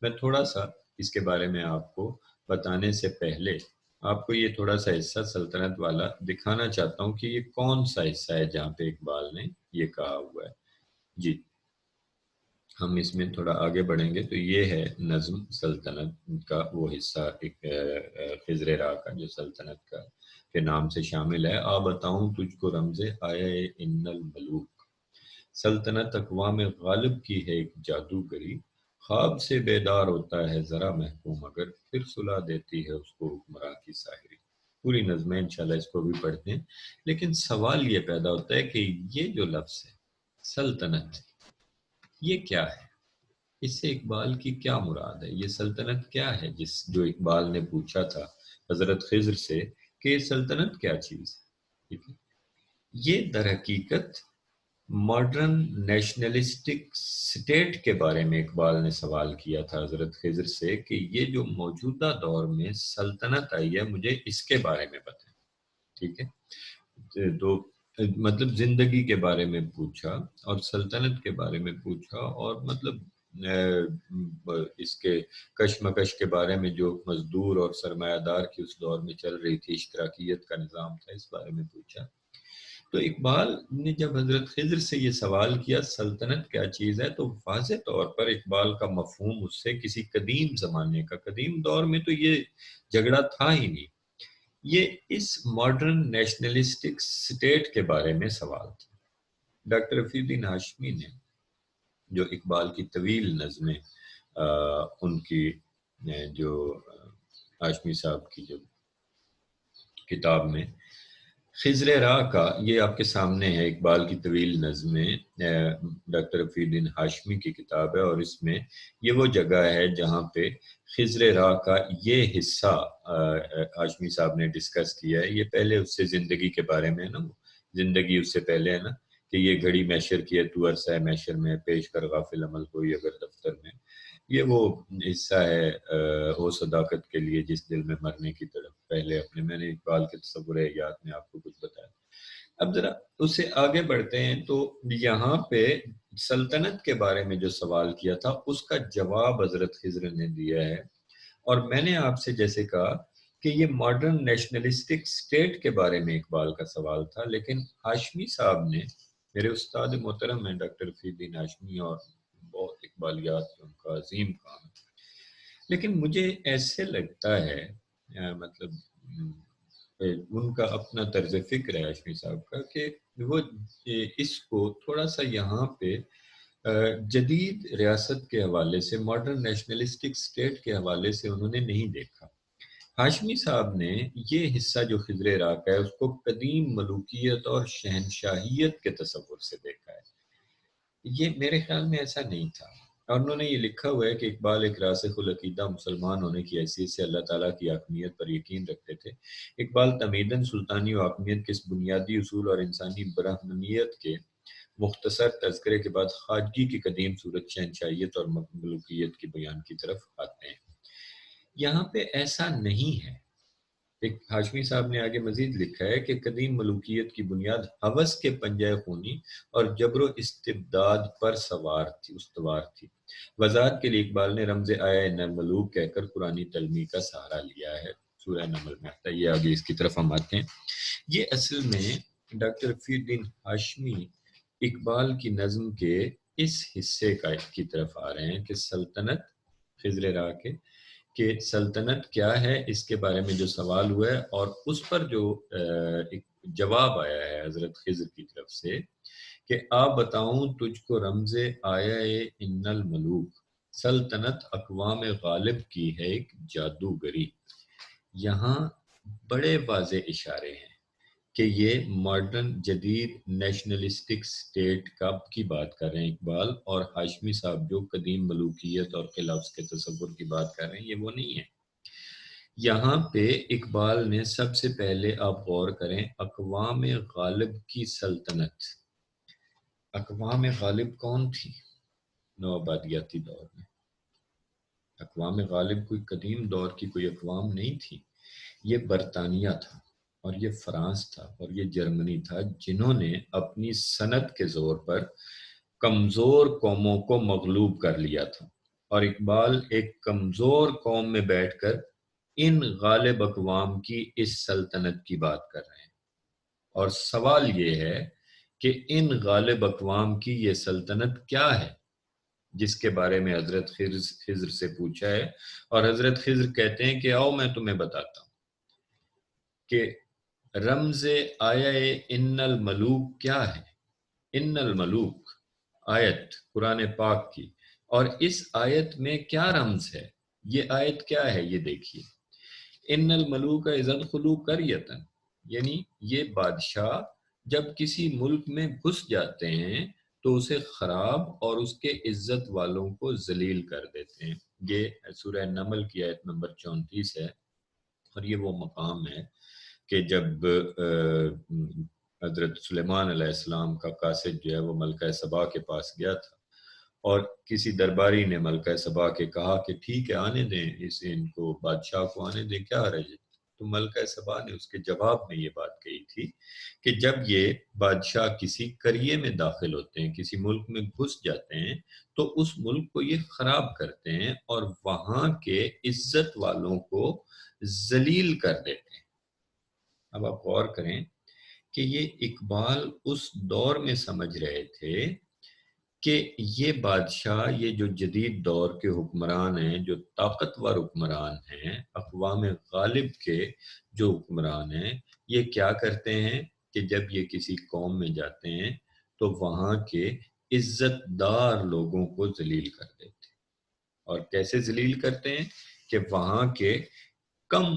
میں تھوڑا سا اس کے بارے میں آپ کو بتانے سے پہلے آپ کو یہ تھوڑا سا حصہ سلطنت والا دکھانا چاہتا ہوں کہ یہ کون سا حصہ ہے جہاں پہ اقبال نے یہ کہا ہوا ہے۔ جی ہم اس میں تھوڑا آگے بڑھیں گے تو یہ ہے نظم سلطنت کا وہ حصہ خضر راہ کا جو سلطنت کا۔ کے نام سے شامل ہے۔ آ بتاؤں تجھ کو رمز آیا ان الملوک، سلطنت اقوام غالب کی ہے ایک جادوگری، خواب سے بیدار ہوتا ہے ذرا محکوم مگر، پھر صلح دیتی ہے اس کو حکمراں کی ساحری۔ پوری نظمیں انشاءاللہ اس کو بھی پڑھتے ہیں، لیکن سوال یہ پیدا ہوتا ہے کہ یہ جو لفظ ہے سلطنت، یہ کیا ہے؟ اس سے اقبال کی کیا مراد ہے؟ یہ سلطنت کیا ہے جو اقبال نے پوچھا تھا حضرت خضر سے کہ یہ سلطنت کیا چیز ہے؟ ٹھیک ہے، یہ در حقیقت ماڈرن نیشنلسٹک سٹیٹ کے بارے میں اقبال نے سوال کیا تھا حضرت خضر سے کہ یہ جو موجودہ دور میں سلطنت آئی ہے مجھے اس کے بارے میں بتائیں۔ ٹھیک ہے، تو مطلب زندگی کے بارے میں پوچھا اور سلطنت کے بارے میں پوچھا، اور مطلب اس کے کشمکش کے بارے میں جو مزدور اور سرمایہ دار کی اس دور میں چل رہی تھی، اشتراکیت کا نظام تھا، اس بارے میں پوچھا۔ تو اقبال نے جب حضرت خضر سے یہ سوال کیا سلطنت کیا چیز ہے، تو واضح طور پر اقبال کا مفہوم اس سے کسی قدیم زمانے کا، قدیم دور میں تو یہ جھگڑا تھا ہی نہیں، یہ اس ماڈرن نیشنلسٹک سٹیٹ کے بارے میں سوال تھا۔ ڈاکٹر رفیع الدین ہاشمی نے جو اقبال کی طویل نظمیں، ان کی جو ہاشمی صاحب کی جو کتاب میں خضر راہ کا، یہ آپ کے سامنے ہے اقبال کی طویل نظمیں، ڈاکٹر رفیع الدین ہاشمی کی کتاب ہے، اور اس میں یہ وہ جگہ ہے جہاں پہ خضر راہ کا یہ حصہ ہاشمی صاحب نے ڈسکس کیا ہے۔ یہ پہلے اس سے زندگی کے بارے میں ہے نا، زندگی اس سے پہلے ہے نا کہ یہ گھڑی میشر کی ہے تو عرصہ ہے میشر میں، پیش کر غافل عمل کوئی اگر دفتر میں، یہ وہ حصہ ہے وہ صداقت کے لیے جس دل میں مرنے کی طرف پہلے اپنے، میں نے اقبال کے تصور حیات میں آپ کو کچھ بتایا۔ اب ذرا اس سے آگے بڑھتے ہیں، تو یہاں پہ سلطنت کے بارے میں جو سوال کیا تھا اس کا جواب حضرت خضر نے دیا ہے، اور میں نے آپ سے جیسے کہا کہ یہ ماڈرن نیشنلسٹک سٹیٹ کے بارے میں اقبال کا سوال تھا، لیکن ہاشمی صاحب نے، میرے استاد محترم ہیں ڈاکٹر رفیع الدین ہاشمی، اور بہت اقبالیات ان کا عظیم کام ہے، لیکن مجھے ایسے لگتا ہے مطلب ان کا اپنا طرز فکر ہے ہاشمی صاحب کا کہ وہ اس کو تھوڑا سا یہاں پہ جدید ریاست کے حوالے سے، ماڈرن نیشنلسٹک سٹیٹ کے حوالے سے انہوں نے نہیں دیکھا۔ ہاشمی صاحب نے یہ حصہ جو خضر راہ کا ہے اس کو قدیم ملوکیت اور شہنشاہیت کے تصور سے دیکھا ہے۔ یہ میرے خیال میں ایسا نہیں تھا، اور انہوں نے یہ لکھا ہوا ہے کہ اقبال ایک راسخ العقیدہ مسلمان ہونے کی حیثیت سے اللہ تعالیٰ کی حاکمیت پر یقین رکھتے تھے۔ اقبال تمیدن سلطانی و حاکمیت کے اس بنیادی اصول اور انسانی برہمنیت کے مختصر تذکرے کے بعد خواجگی کی قدیم صورت شہنشاہیت اور ملوکیت کی بیان کی طرف آتے ہیں۔ یہاں پہ ایسا نہیں ہے۔ ایک ہاشمی صاحب نے آگے مزید لکھا ہے کہ قدیم ملوکیت کی بنیاد ہوس کے پنجہ خونی اور جبر و استبداد پر استوار تھی۔ وضاحت کے لیے اقبال نے رمز آیا نر ملوک کہہ کر قرآنی تلمی کا سہارا لیا ہے، سورہ نمل میں آتا ہے۔ یہ آگے اس کی طرف ہم آتے ہیں۔ یہ اصل میں ڈاکٹر رفیع الدین ہاشمی اقبال کی نظم کے اس حصے کی طرف آ رہے ہیں کہ سلطنت، خضر راہ کے کہ سلطنت کیا ہے، اس کے بارے میں جو سوال ہوا ہے، اور اس پر جو جواب آیا ہے حضرت خضر کی طرف سے کہ آپ بتاؤں تجھ کو رمز آیا ان الملوک، سلطنت اقوام غالب کی ہے ایک جادوگری۔ یہاں بڑے واضح اشارے ہیں کہ یہ ماڈرن جدید نیشنلسٹک سٹیٹ کی بات کر رہے ہیں اقبال، اور ہاشمی صاحب جو قدیم ملوکیت اور خلافت کے تصور کی بات کر رہے ہیں، یہ وہ نہیں ہے۔ یہاں پہ اقبال نے سب سے پہلے آپ غور کریں اقوام غالب کی سلطنت۔ اقوام غالب کون تھی نوآبادیاتی دور میں؟ اقوام غالب کوئی قدیم دور کی کوئی اقوام نہیں تھی، یہ برطانیہ تھا، اور یہ فرانس تھا، اور یہ جرمنی تھا، جنہوں نے اپنی صنعت کے زور پر کمزور قوموں کو مغلوب کر لیا تھا، اور اقبال ایک کمزور قوم میں بیٹھ کر ان غالب اقوام کی اس سلطنت کی بات کر رہے ہیں، اور سوال یہ ہے کہ ان غالب اقوام کی یہ سلطنت کیا ہے جس کے بارے میں حضرت خضر سے پوچھا ہے، اور حضرت خضر کہتے ہیں کہ آؤ میں تمہیں بتاتا ہوں کہ رمز آیا ان الملوک کیا ہے؟ ان الملوک آیت قرآن پاک کی، اور اس آیت میں کیا رمز ہے؟ یہ آیت کیا ہے؟ یہ دیکھیے، ان الملوک اذا دخلوا قریۃ، یعنی یہ بادشاہ جب کسی ملک میں گھس جاتے ہیں تو اسے خراب اور اس کے عزت والوں کو ذلیل کر دیتے ہیں۔ یہ سورہ نمل کی آیت نمبر 34 ہے، اور یہ وہ مقام ہے کہ جب حضرت سلیمان علیہ السلام کا قاصد جو ہے وہ ملکہ سبا کے پاس گیا تھا، اور کسی درباری نے ملکہ سبا کے کہا کہ ٹھیک ہے آنے دیں ان کو، بادشاہ کو آنے دیں، کیا حرج ہے؟ تو ملکہ سبا نے اس کے جواب میں یہ بات کہی تھی کہ جب یہ بادشاہ کسی قریے میں داخل ہوتے ہیں، کسی ملک میں گھس جاتے ہیں، تو اس ملک کو یہ خراب کرتے ہیں اور وہاں کے عزت والوں کو ذلیل کر دیتے ہیں۔ اب آپ غور کریں کہ یہ اقبال اس دور میں سمجھ رہے تھے کہ یہ بادشاہ، یہ جو جدید دور کے حکمران ہیں، جو طاقتور حکمران ہیں، اقوام غالب کے جو حکمران ہیں، یہ کیا کرتے ہیں کہ جب یہ کسی قوم میں جاتے ہیں تو وہاں کے عزت دار لوگوں کو ذلیل کر دیتے ہیں۔ اور کیسے ذلیل کرتے ہیں کہ وہاں کے کم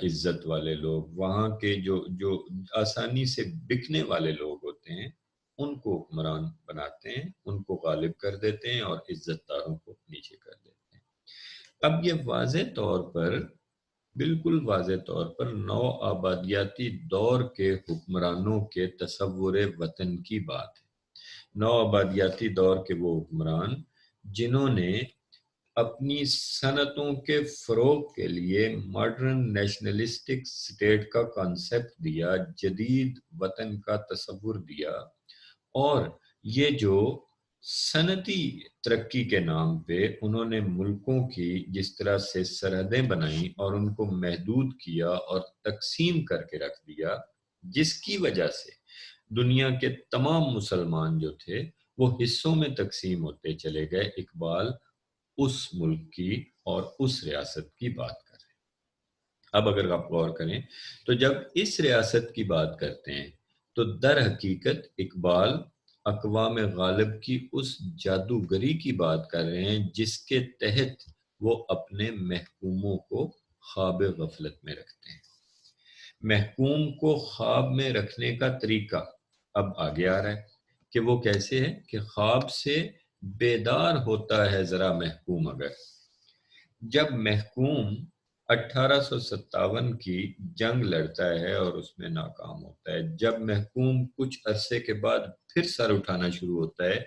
عزت والے لوگ، وہاں کے جو آسانی سے بکنے والے لوگ ہوتے ہیں، ان کو حکمران بناتے ہیں، ان کو غالب کر دیتے ہیں اور عزت داروں کو نیچے کر دیتے ہیں۔ اب یہ واضح طور پر، بالکل واضح طور پر نو آبادیاتی دور کے حکمرانوں کے تصور وطن کی بات ہے۔ نو آبادیاتی دور کے وہ حکمران جنہوں نے اپنی صنعتوں کے فروغ کے لیے ماڈرن نیشنلسٹک سٹیٹ کا کانسیپٹ دیا، جدید وطن کا تصور دیا، اور یہ جو صنعتی ترقی کے نام پہ انہوں نے ملکوں کی جس طرح سے سرحدیں بنائیں اور ان کو محدود کیا اور تقسیم کر کے رکھ دیا، جس کی وجہ سے دنیا کے تمام مسلمان جو تھے وہ حصوں میں تقسیم ہوتے چلے گئے۔ اقبال اس ملک کی اور اس ریاست کی بات کر رہے ہیں۔ اب اگر آپ غور کریں تو جب اس ریاست کی بات کرتے ہیں تو در حقیقت اقبال اقوام غالب کی اس جادوگری کی بات کر رہے ہیں جس کے تحت وہ اپنے محکوموں کو خواب غفلت میں رکھتے ہیں۔ محکوم کو خواب میں رکھنے کا طریقہ اب آگے آ رہا ہے کہ وہ کیسے ہے کہ خواب سے بیدار ہوتا ہے ذرا محکوم، اگر جب محکوم 1857 کی جنگ لڑتا ہے اور اس میں ناکام ہوتا ہے، جب محکوم کچھ عرصے کے بعد پھر سر اٹھانا شروع ہوتا ہے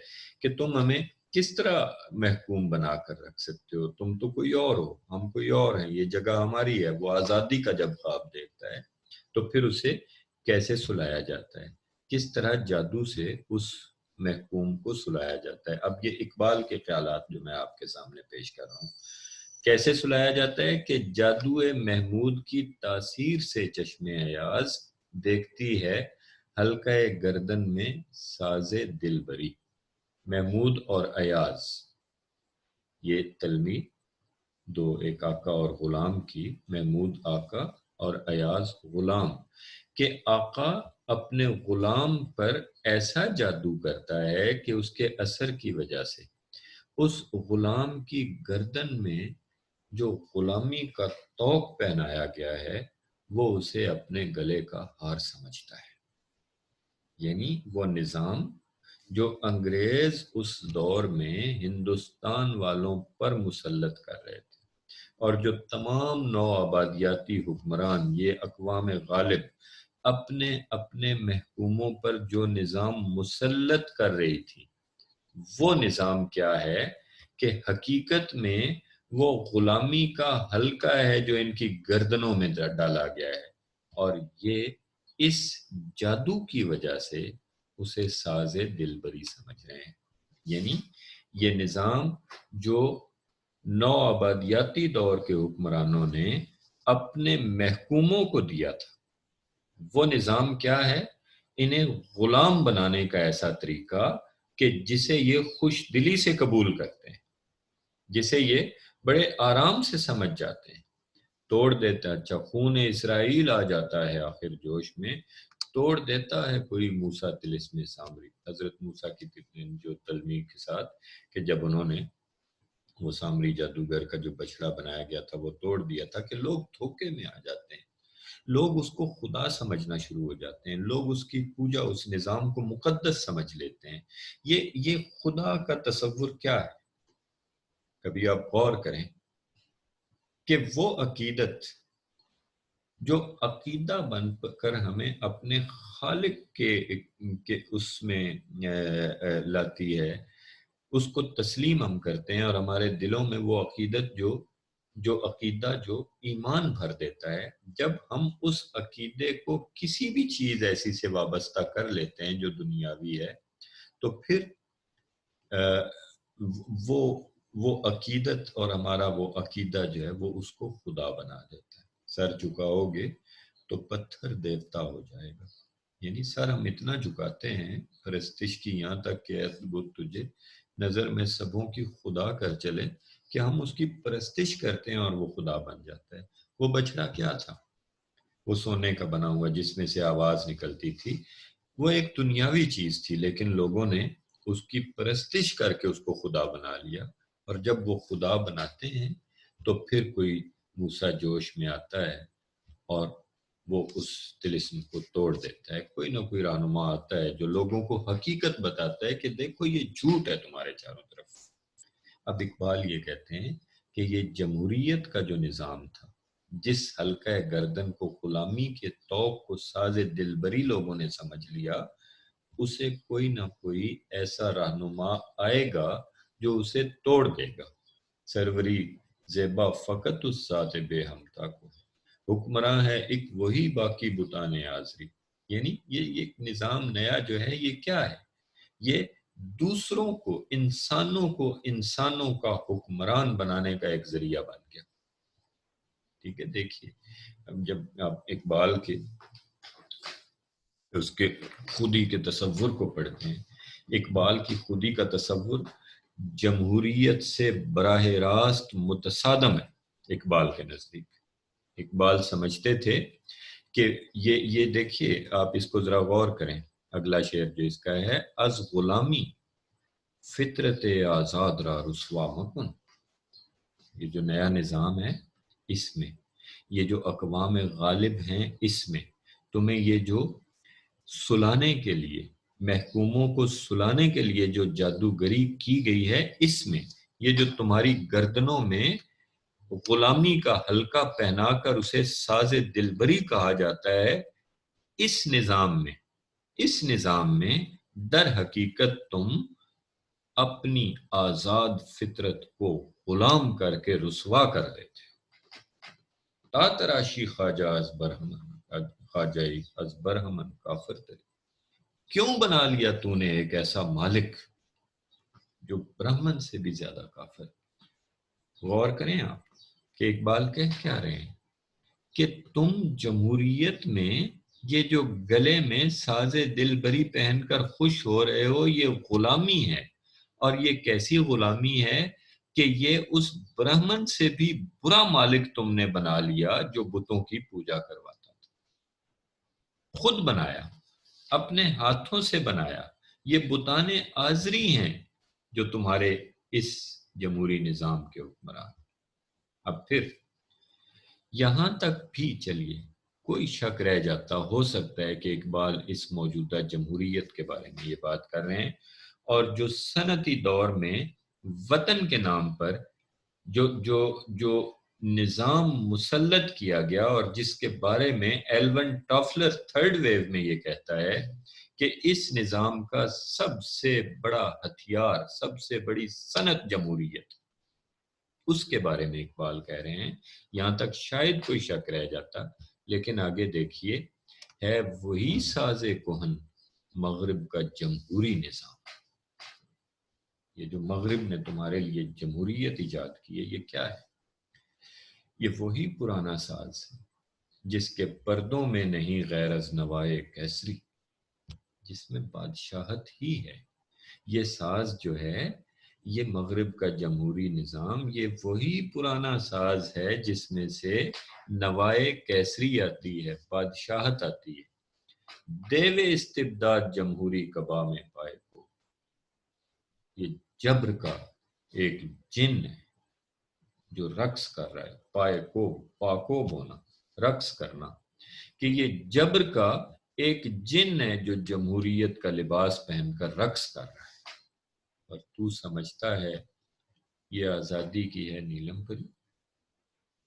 کہ تم ہمیں کس طرح محکوم بنا کر رکھ سکتے ہو، تم تو کوئی اور ہو، ہم کوئی اور ہیں، یہ جگہ ہماری ہے، وہ آزادی کا جب خواب دیکھتا ہے تو پھر اسے کیسے سلایا جاتا ہے، کس طرح جادو سے اس محکوم کو سلایا جاتا ہے۔ اب یہ اقبال کے خیالات جو میں آپ کے سامنے پیش کر رہا ہوں، کیسے سلایا جاتا ہے کہ جادو محمود کی تاثیر سے چشم ایاز دیکھتی ہے حلقہ گردن میں ساز دل بری۔ محمود اور ایاز یہ تلمی دو، ایک آقا اور غلام کی، محمود آقا اور ایاز غلام، کہ آقا اپنے غلام پر ایسا جادو کرتا ہے کہ اس کے اثر کی وجہ سے اس غلام کی گردن میں جو غلامی کا طوق پہنایا گیا ہے وہ اسے اپنے گلے کا ہار سمجھتا ہے۔ یعنی وہ نظام جو انگریز اس دور میں ہندوستان والوں پر مسلط کر رہے تھے، اور جو تمام نو آبادیاتی حکمران، یہ اقوام غالب اپنے اپنے محکوموں پر جو نظام مسلط کر رہی تھی، وہ نظام کیا ہے کہ حقیقت میں وہ غلامی کا حلقہ ہے جو ان کی گردنوں میں ڈالا گیا ہے، اور یہ اس جادو کی وجہ سے اسے ساز دلبری سمجھ رہے ہیں۔ یعنی یہ نظام جو نو آبادیاتی دور کے حکمرانوں نے اپنے محکوموں کو دیا تھا، وہ نظام کیا ہے؟ انہیں غلام بنانے کا ایسا طریقہ کہ جسے یہ خوش دلی سے قبول کرتے ہیں، جسے یہ بڑے آرام سے سمجھ جاتے ہیں، توڑ دیتا ہے. اچھا خون اسرائیل آ جاتا ہے آخر جوش میں, توڑ دیتا ہے کوئی موسیٰ طلسم سامری, حضرت موسیٰ کی جو تلمیح کے ساتھ, کہ جب انہوں نے وہ سامری جادوگر کا جو بچڑا بنایا گیا تھا وہ توڑ دیا تھا, کہ لوگ دھوکے میں آ جاتے ہیں, لوگ اس کو خدا سمجھنا شروع ہو جاتے ہیں, لوگ اس کی پوجا, اس نظام کو مقدس سمجھ لیتے ہیں. یہ خدا کا تصور کیا ہے؟ کبھی آپ غور کریں کہ وہ عقیدت جو عقیدہ بن کر ہمیں اپنے خالق کے اس میں لاتی ہے, اس کو تسلیم ہم کرتے ہیں, اور ہمارے دلوں میں وہ عقیدت جو عقیدہ جو ایمان بھر دیتا ہے, جب ہم اس عقیدے کو کسی بھی چیز ایسی سے وابستہ کر لیتے ہیں جو دنیاوی ہے, تو پھر وہ عقیدت اور ہمارا وہ عقیدہ جو ہے وہ اس کو خدا بنا دیتا ہے. سر جھکاؤ گے تو پتھر دیوتا ہو جائے گا. یعنی سر ہم اتنا جھکاتے ہیں پرستش کی, یہاں تک کہ اے بت تجھے نظر میں سبوں کی خدا کر چلے, کہ ہم اس کی پرستش کرتے ہیں اور وہ خدا بن جاتا ہے. وہ بچڑا کیا تھا؟ وہ سونے کا بنا ہوا جس میں سے آواز نکلتی تھی, وہ ایک دنیاوی چیز تھی, لیکن لوگوں نے اس کی پرستش کر کے اس کو خدا بنا لیا. اور جب وہ خدا بناتے ہیں تو پھر کوئی موسیٰ جوش میں آتا ہے اور وہ اس طلسم کو توڑ دیتا ہے. کوئی نہ کوئی رہنما آتا ہے جو لوگوں کو حقیقت بتاتا ہے کہ دیکھو یہ جھوٹ ہے تمہارے چاروں طرف. اب اقبال یہ کہتے ہیں کہ یہ جمہوریت کا جو نظام تھا, جس حلقہ گردن کو غلامی کے طوق کو ساز دلبری لوگوں نے سمجھ لیا, اسے کوئی نہ کوئی ایسا رہنما آئے گا جو اسے توڑ دے گا. سروری زیبا فقط اس ذات بے ہمتا کو, حکمراں ہے ایک وہی باقی بتان آزری. یعنی یہ ایک نظام نیا جو ہے یہ کیا ہے؟ یہ دوسروں کو, انسانوں کا حکمران بنانے کا ایک ذریعہ بن گیا. ٹھیک ہے, دیکھیے اب جب آپ اقبال کے اس کے خودی کے تصور کو پڑھتے ہیں, اقبال کی خودی کا تصور جمہوریت سے براہ راست متصادم ہے. اقبال کے نزدیک اقبال سمجھتے تھے کہ یہ دیکھیے, آپ اس کو ذرا غور کریں, اگلا شعر جو اس کا ہے, از غلامی فطرت آزاد را رسوا مکن. یہ جو نیا نظام ہے اس میں, یہ جو اقوام غالب ہیں اس میں, تمہیں یہ جو سلانے کے لیے, محکوموں کو سلانے کے لیے جو جادوگری کی گئی ہے اس میں, یہ جو تمہاری گردنوں میں غلامی کا حلقہ پہنا کر اسے ساز دلبری کہا جاتا ہے, اس نظام میں در حقیقت تم اپنی آزاد فطرت کو غلام کر کے رسوا کر دیتے. تا تراشی خواجہ از برہمن, خواجہ از برہمن کافر تری. کیوں بنا لیا تو نے ایک ایسا مالک جو برہمن سے بھی زیادہ کافر. غور کریں آپ کہ اقبال کہہ کیا رہے ہیں, کہ تم جمہوریت میں یہ جو گلے میں ساز دلبری پہن کر خوش ہو رہے ہو, یہ غلامی ہے. اور یہ کیسی غلامی ہے کہ یہ اس برہمن سے بھی برا مالک تم نے بنا لیا جو بتوں کی پوجا کرواتا تھا. خود بنایا, اپنے ہاتھوں سے بنایا. یہ بتان آزری ہیں جو تمہارے اس جمہوری نظام کے حکمران. اب پھر یہاں تک بھی چلیے, کوئی شک رہ جاتا ہو سکتا ہے کہ اقبال اس موجودہ جمہوریت کے بارے میں یہ بات کر رہے ہیں, اور جو صنعتی دور میں وطن کے نام پر جو نظام مسلط کیا گیا, اور جس کے بارے میں ایلون ٹافلر تھرڈ ویو میں یہ کہتا ہے کہ اس نظام کا سب سے بڑا ہتھیار, سب سے بڑی صنعت جمہوریت, اس کے بارے میں اقبال کہہ رہے ہیں. یہاں تک شاید کوئی شک رہ جاتا, لیکن آگے دیکھیے, ہے وہی ساز کہن مغرب کا جمہوری نظام. یہ جو مغرب نے تمہارے لیے جمہوریت ایجاد کی ہے, یہ کیا ہے؟ یہ وہی پرانا ساز ہے جس کے پردوں میں نہیں غیر از نوائے کیسری, جس میں بادشاہت ہی ہے. یہ ساز جو ہے یہ مغرب کا جمہوری نظام یہ وہی پرانا ساز ہے جس میں سے نوائے کیسری آتی ہے، بادشاہت آتی ہے۔ دیو استبداد جمہوری کبا میں پائے کو، یہ جبر کا ایک جن ہے جو رقص کر رہا ہے، پائے کو پاکو بونا رقص کرنا، کہ یہ جبر کا ایک جن ہے جو جمہوریت کا لباس پہن کر رقص کر رہا ہے، اور تو سمجھتا ہے یہ آزادی کی ہے نیلم پری۔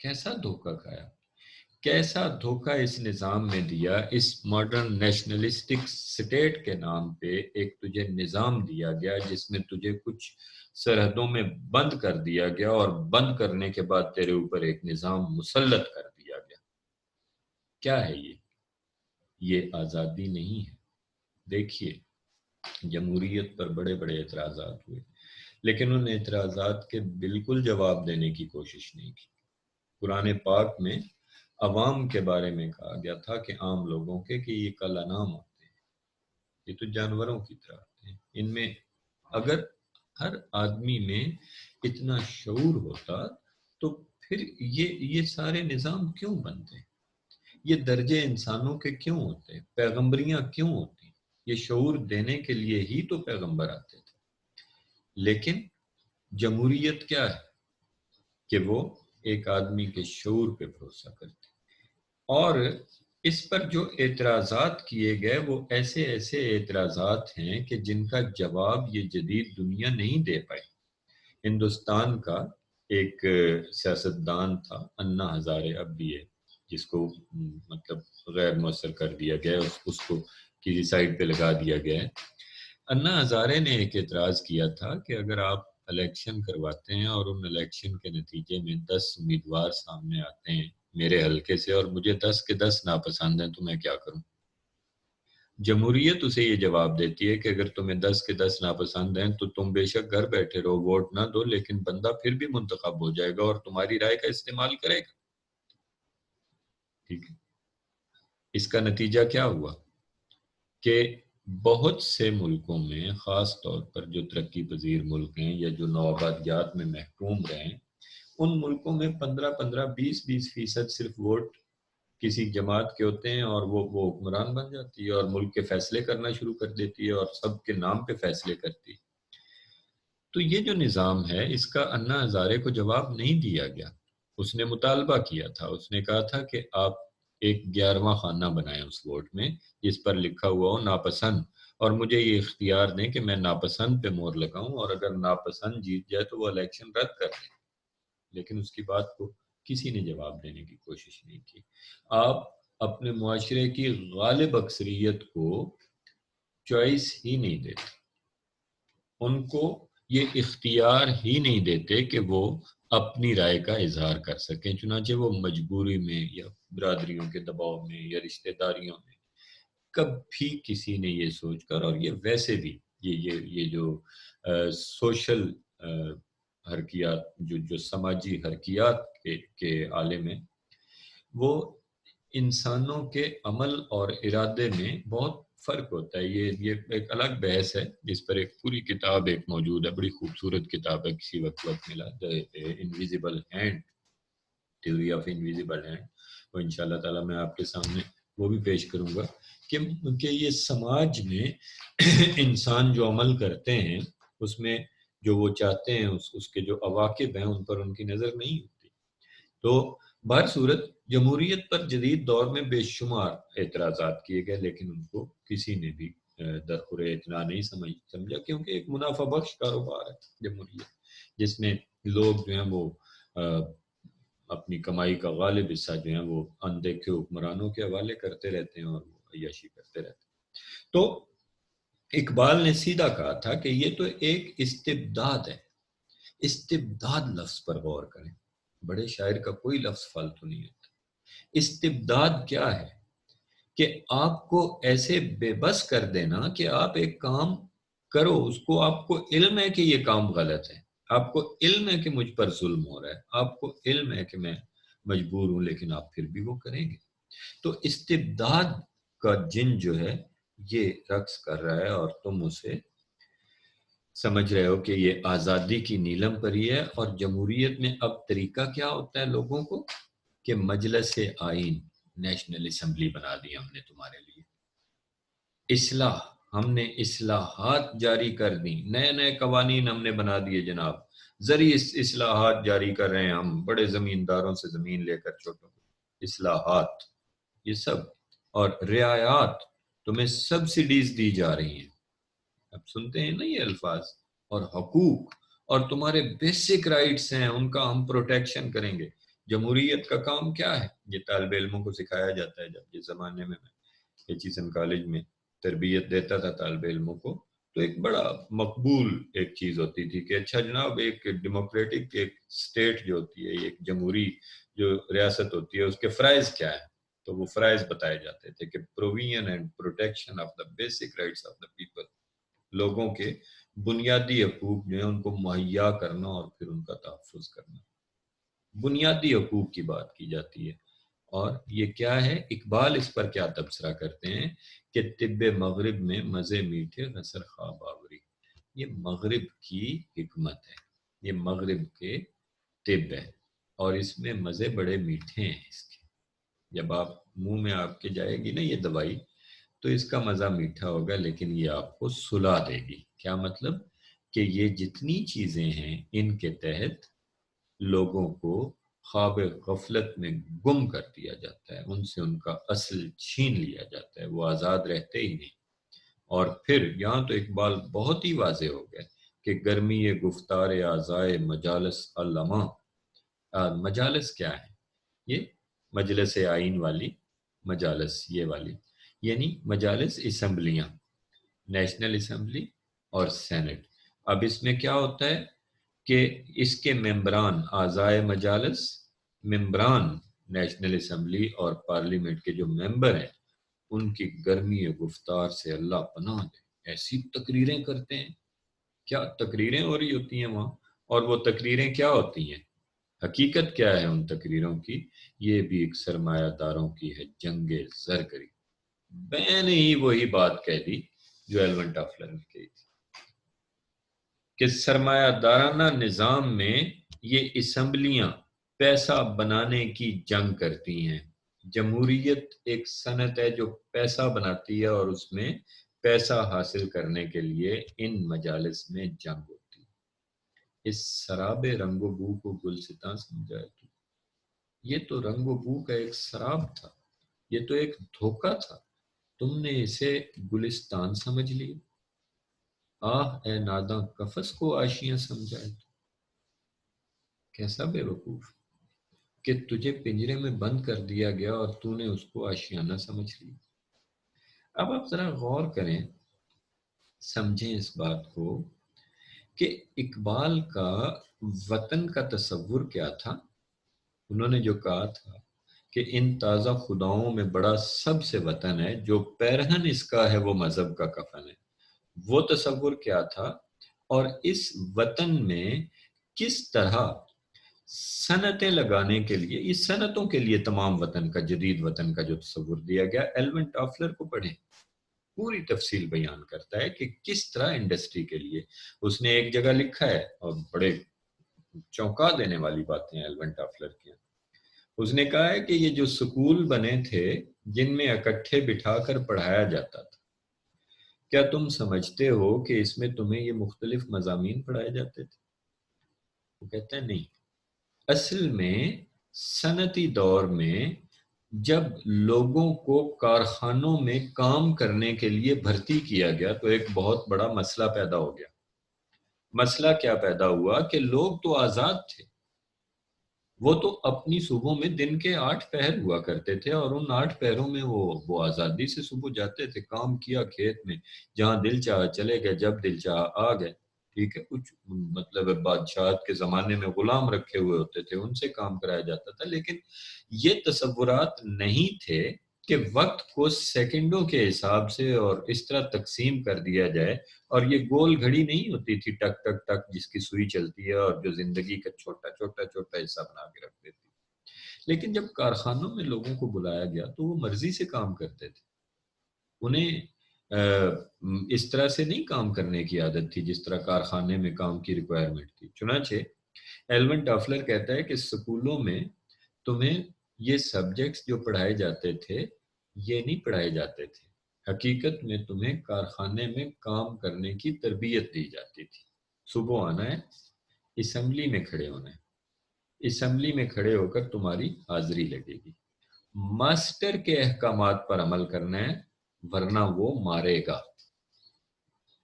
کیسا دھوکہ کھایا، کیسا دھوکہ اس نظام میں دیا، اس ماڈرن نیشنلسٹک سٹیٹ کے نام پہ ایک تجھے نظام دیا گیا جس میں تجھے کچھ سرحدوں میں بند کر دیا گیا، اور بند کرنے کے بعد تیرے اوپر ایک نظام مسلط کر دیا گیا۔ کیا ہے یہ آزادی نہیں ہے۔ دیکھیے، جمہوریت پر بڑے بڑے اعتراضات ہوئے، لیکن ان اعتراضات کے بالکل جواب دینے کی کوشش نہیں کی۔ قرآن پاک میں عوام کے بارے میں کہا گیا تھا کہ عام لوگوں کے، کہ یہ کل انعام ہوتے ہیں، یہ تو جانوروں کی طرح ہوتے ہیں۔ ان میں اگر ہر آدمی میں اتنا شعور ہوتا تو پھر یہ سارے نظام کیوں بنتے، یہ درجے انسانوں کے کیوں ہوتے، پیغمبریاں کیوں ہوتی؟ یہ شعور دینے کے لیے ہی تو پیغمبر آتے تھے۔ لیکن جمہوریت کیا ہے کہ وہ ایک آدمی کے شعور پہ بھروسہ کرتی، اور اس پر جو اعتراضات کیے گئے وہ ایسے ایسے اعتراضات ہیں کہ جن کا جواب یہ جدید دنیا نہیں دے پائی۔ ہندوستان کا ایک سیاستدان تھا انا ہزارے، اب بھی ہے، جس کو مطلب غیر مؤثر کر دیا گیا، اس کو کسی سائٹ پہ لگا دیا گیا ہے۔ انا ہزارے نے ایک اعتراض کیا تھا کہ اگر آپ الیکشن کرواتے ہیں اور ان الیکشن کے نتیجے میں 10 امیدوار سامنے آتے ہیں میرے حلقے سے، اور مجھے 10 کے 10 ناپسند ہیں، تو میں کیا کروں؟ جمہوریت اسے یہ جواب دیتی ہے کہ اگر تمہیں 10 کے 10 ناپسند ہیں تو تم بے شک گھر بیٹھے رہو، ووٹ نہ دو، لیکن بندہ پھر بھی منتخب ہو جائے گا اور تمہاری رائے کا استعمال کرے گا۔ ٹھیک ہے، اس کا نتیجہ کیا ہوا کہ بہت سے ملکوں میں، خاص طور پر جو ترقی پذیر ملک ہیں یا جو نوآبادیات میں محکوم رہیں، ان ملکوں میں 15 20% صرف ووٹ کسی جماعت کے ہوتے ہیں، اور وہ حکمران بن جاتی ہے اور ملک کے فیصلے کرنا شروع کر دیتی ہے اور سب کے نام پہ فیصلے کرتی ہے۔ تو یہ جو نظام ہے، اس کا انا ہزارے کو جواب نہیں دیا گیا۔ اس نے مطالبہ کیا تھا، اس نے کہا تھا کہ آپ ایک 11واں خانہ بنائیں اس ووٹ میں جس پر لکھا ہوا ہو ناپسند، اور مجھے یہ اختیار دیں کہ میں ناپسند پہ مہر لگاؤں، اور اگر ناپسند جیت جائے تو وہ الیکشن رد کر دیں۔ لیکن اس کی بات کو کسی نے جواب دینے کی کوشش نہیں کی۔ آپ اپنے معاشرے کی غالب اکثریت کو چوائس ہی نہیں دیتے، ان کو یہ اختیار ہی نہیں دیتے کہ وہ اپنی رائے کا اظہار کر سکیں، چنانچہ وہ مجبوری میں یا برادریوں کے دباؤ میں یا رشتہ داریوں میں کبھی کسی نے یہ سوچ کر، اور یہ ویسے بھی یہ جو سوشل حرکیات، جو سماجی حرکیات کے عالم ہیں، وہ انسانوں کے عمل اور ارادے میں بہت فرق ہوتا ہے۔ یہ ایک الگ بحث ہے، جس پر ایک پوری کتاب ایک موجود ہے، بڑی خوبصورت کتاب ہے، کسی وقت ملا، invisible hand, theory of invisible hand, وہ انشاءاللہ تعالی میں آپ کے سامنے وہ بھی پیش کروں گا کہ یہ سماج میں انسان جو عمل کرتے ہیں اس میں جو وہ چاہتے ہیں، اس کے جو عواقب ہیں ان پر ان کی نظر نہیں ہوتی۔ تو بہر صورت جمہوریت پر جدید دور میں بے شمار اعتراضات کیے گئے، لیکن ان کو کسی نے بھی درخور اعتنا نہیں سمجھا، کیونکہ ایک منافع بخش کاروبار ہے جمہوریت، جس میں لوگ جو ہیں وہ اپنی کمائی کا غالب حصہ جو ہے وہ اندیکھے حکمرانوں کے حوالے کرتے رہتے ہیں اور وہ عیاشی کرتے رہتے ہیں۔ تو اقبال نے سیدھا کہا تھا کہ یہ تو ایک استبداد ہے۔ استبداد لفظ پر غور کریں، بڑے شاعر کا کوئی لفظ فالتو نہیں ہوتا۔ استبداد کیا ہے کہ آپ کو ایسے بے بس کر دینا کہ آپ ایک کام کرو، اس کو آپ کو علم ہے کہ یہ کام غلط ہے، آپ کو علم ہے کہ مجھ پر ظلم ہو رہا ہے، آپ کو علم ہے کہ میں مجبور ہوں، لیکن آپ پھر بھی وہ کریں گے۔ تو استبداد کا جن جو ہے یہ رقص کر رہا ہے، اور تم اسے سمجھ رہے ہو کہ یہ آزادی کی نیلم پری ہے. اور جمہوریت میں اب طریقہ کیا ہوتا ہے لوگوں کو کہ مجلس آئین نیشنل اسمبلی بنا دی ہم نے تمہارے لیے. اصلاح، ہم نے اصلاحات جاری کر دی، نئے نئے قوانین ہم نے بنا دیے جناب. زرعی اصلاحات جاری کر رہے ہیں ہم، بڑے زمینداروں سے زمین لے کر چھوٹوں کو. اصلاحات یہ سب. اور رعایات، تمہیں سبسڈیز دی جا رہی ہیں. اب سنتے ہیں نا یہ الفاظ. اور حقوق، اور تمہارے بیسک رائٹس ہیں ان کا ہم پروٹیکشن کریں گے. جمہوریت کا کام کیا ہے؟ یہ طالب علموں کو سکھایا جاتا ہے. جب جس زمانے میں ایچیسن کالج میں تربیت دیتا تھا طالب علموں کو، تو ایک بڑا مقبول ایک چیز ہوتی تھی کہ اچھا جناب، ایک ڈیموکریٹک ایک سٹیٹ جو ہوتی ہے، ایک جمہوری جو ریاست ہوتی ہے، اس کے فرائض کیا ہے. تو وہ فرائض بتائے جاتے تھے کہ provision and protection of the basic rights of the people, لوگوں کے بنیادی حقوق جو ہیں ان کو مہیا کرنا اور پھر ان کا تحفظ کرنا. بنیادی حقوق کی بات کی جاتی ہے. اور یہ کیا ہے؟ اقبال اس پر کیا تبصرہ کرتے ہیں کہ طب مغرب میں مزے میٹھے نثر خواب آوری. یہ مغرب کی حکمت ہے، یہ مغرب کے طب ہے، اور اس میں مزے بڑے میٹھے ہیں. اس کے جب آپ منہ میں آپ کے جائے گی نا یہ دوائی، تو اس کا مزہ میٹھا ہوگا، لیکن یہ آپ کو سلا دے گی. کیا مطلب؟ کہ یہ جتنی چیزیں ہیں ان کے تحت لوگوں کو خواب غفلت میں گم کر دیا جاتا ہے، ان سے ان کا اصل چھین لیا جاتا ہے، وہ آزاد رہتے ہی نہیں. اور پھر یہاں تو اقبال بہت ہی واضح ہو گیا کہ گرمی گفتار اعضائے مجالس علما. مجالس کیا ہے؟ یہ مجلس آئین والی مجالس، یہ والی یعنی مجالس اسمبلیاں، نیشنل اسمبلی اور سینٹ. اب اس میں کیا ہوتا ہے کہ اس کے ممبران اعضائے مجالس، ممبران نیشنل اسمبلی اور پارلیمنٹ کے جو ممبر ہیں، ان کی گرمی گفتار سے اللہ پناہ دے، ایسی تقریریں کرتے ہیں. کیا تقریریں ہو رہی ہوتی ہیں وہاں. اور وہ تقریریں کیا ہوتی ہیں؟ حقیقت کیا ہے ان تقریروں کی؟ یہ بھی ایک سرمایہ داروں کی ہے جنگ زرگری. میں نے ہی وہی بات کہہ دی جو ایلون ٹافلر نے کہی تھی کہ سرمایہ دارانہ نظام میں یہ اسمبلیاں پیسہ بنانے کی جنگ کرتی ہیں. جمہوریت ایک صنعت ہے جو پیسہ بناتی ہے، اور اس میں پیسہ حاصل کرنے کے لیے ان مجالس میں جنگ ہوتی ہے. اس سراب رنگ و بو کو گلستاں سمجھائے تو یہ تو رنگ و بو کا ایک سراب تھا، یہ تو ایک دھوکہ تھا، تم نے اسے گلستان سمجھ لی. آہ اے ناداں قفس کو آشیاں سمجھائے تو. کیسا بے وقوف کہ تجھے پنجرے میں بند کر دیا گیا اور تو نے اس کو آشیانہ سمجھ لی. اب آپ ذرا غور کریں، سمجھیں اس بات کو کہ اقبال کا وطن کا تصور کیا تھا. انہوں نے جو کہا تھا کہ ان تازہ خداؤں میں بڑا سب سے وطن ہے، جو پیرہن اس کا ہے وہ مذہب کا کفن ہے. وہ تصور کیا تھا، اور اس وطن میں کس طرح صنعتیں لگانے کے لیے، اس صنعتوں کے لیے تمام وطن کا، جدید وطن کا جو تصور دیا گیا. ایلون ٹافلر کو پڑھیں، پوری تفصیل بیان کرتا ہے کہ کس طرح انڈسٹری کے لیے. اس نے ایک جگہ لکھا ہے، اور بڑے چونکا دینے والی باتیں ایلون ٹافلر کی. اس نے کہا ہے کہ یہ جو سکول بنے تھے جن میں اکٹھے بٹھا کر پڑھایا جاتا تھا، کیا تم سمجھتے ہو کہ اس میں تمہیں یہ مختلف مضامین پڑھائے جاتے تھے؟ وہ کہتا ہے نہیں. اصل میں صنعتی دور میں جب لوگوں کو کارخانوں میں کام کرنے کے لیے بھرتی کیا گیا تو ایک بہت بڑا مسئلہ پیدا ہو گیا. مسئلہ کیا پیدا ہوا کہ لوگ تو آزاد تھے، وہ تو اپنی صبحوں میں دن کے 8 پہر ہوا کرتے تھے، اور ان 8 پہروں میں وہ آزادی سے صبح جاتے تھے، کام کیا کھیت میں، جہاں دل چاہا چلے گئے، جب دل چاہا آ گئے. ٹھیک ہے، کچھ مطلب بادشاہت کے زمانے میں غلام رکھے ہوئے ہوتے تھے، ان سے کام کرایا جاتا تھا. لیکن یہ تصورات نہیں تھے کہ وقت کو سیکنڈوں کے حساب سے اور اس طرح تقسیم کر دیا جائے. اور یہ گول گھڑی نہیں ہوتی تھی ٹک ٹک ٹک جس کی سوئی چلتی ہے اور جو زندگی کا چھوٹا چھوٹا چھوٹا حصہ بنا کے رکھ دیتی. لیکن جب کارخانوں میں لوگوں کو بلایا گیا تو وہ مرضی سے کام کرتے تھے. انہیں اس طرح سے نہیں کام کرنے کی عادت تھی جس طرح کارخانے میں کام کی ریکوائرمنٹ تھی. چنانچہ ایلون ٹافلر کہتا ہے کہ اسکولوں میں تمہیں یہ سبجیکٹس جو پڑھائے جاتے تھے یہ نہیں پڑھائے جاتے تھے. حقیقت میں تمہیں کارخانے میں کام کرنے کی تربیت دی جاتی تھی. صبح آنا ہے، اسمبلی میں کھڑے ہونا ہے، اسمبلی میں کھڑے ہو کر تمہاری حاضری لگے گی، ماسٹر کے احکامات پر عمل کرنا ہے ورنہ وہ مارے گا.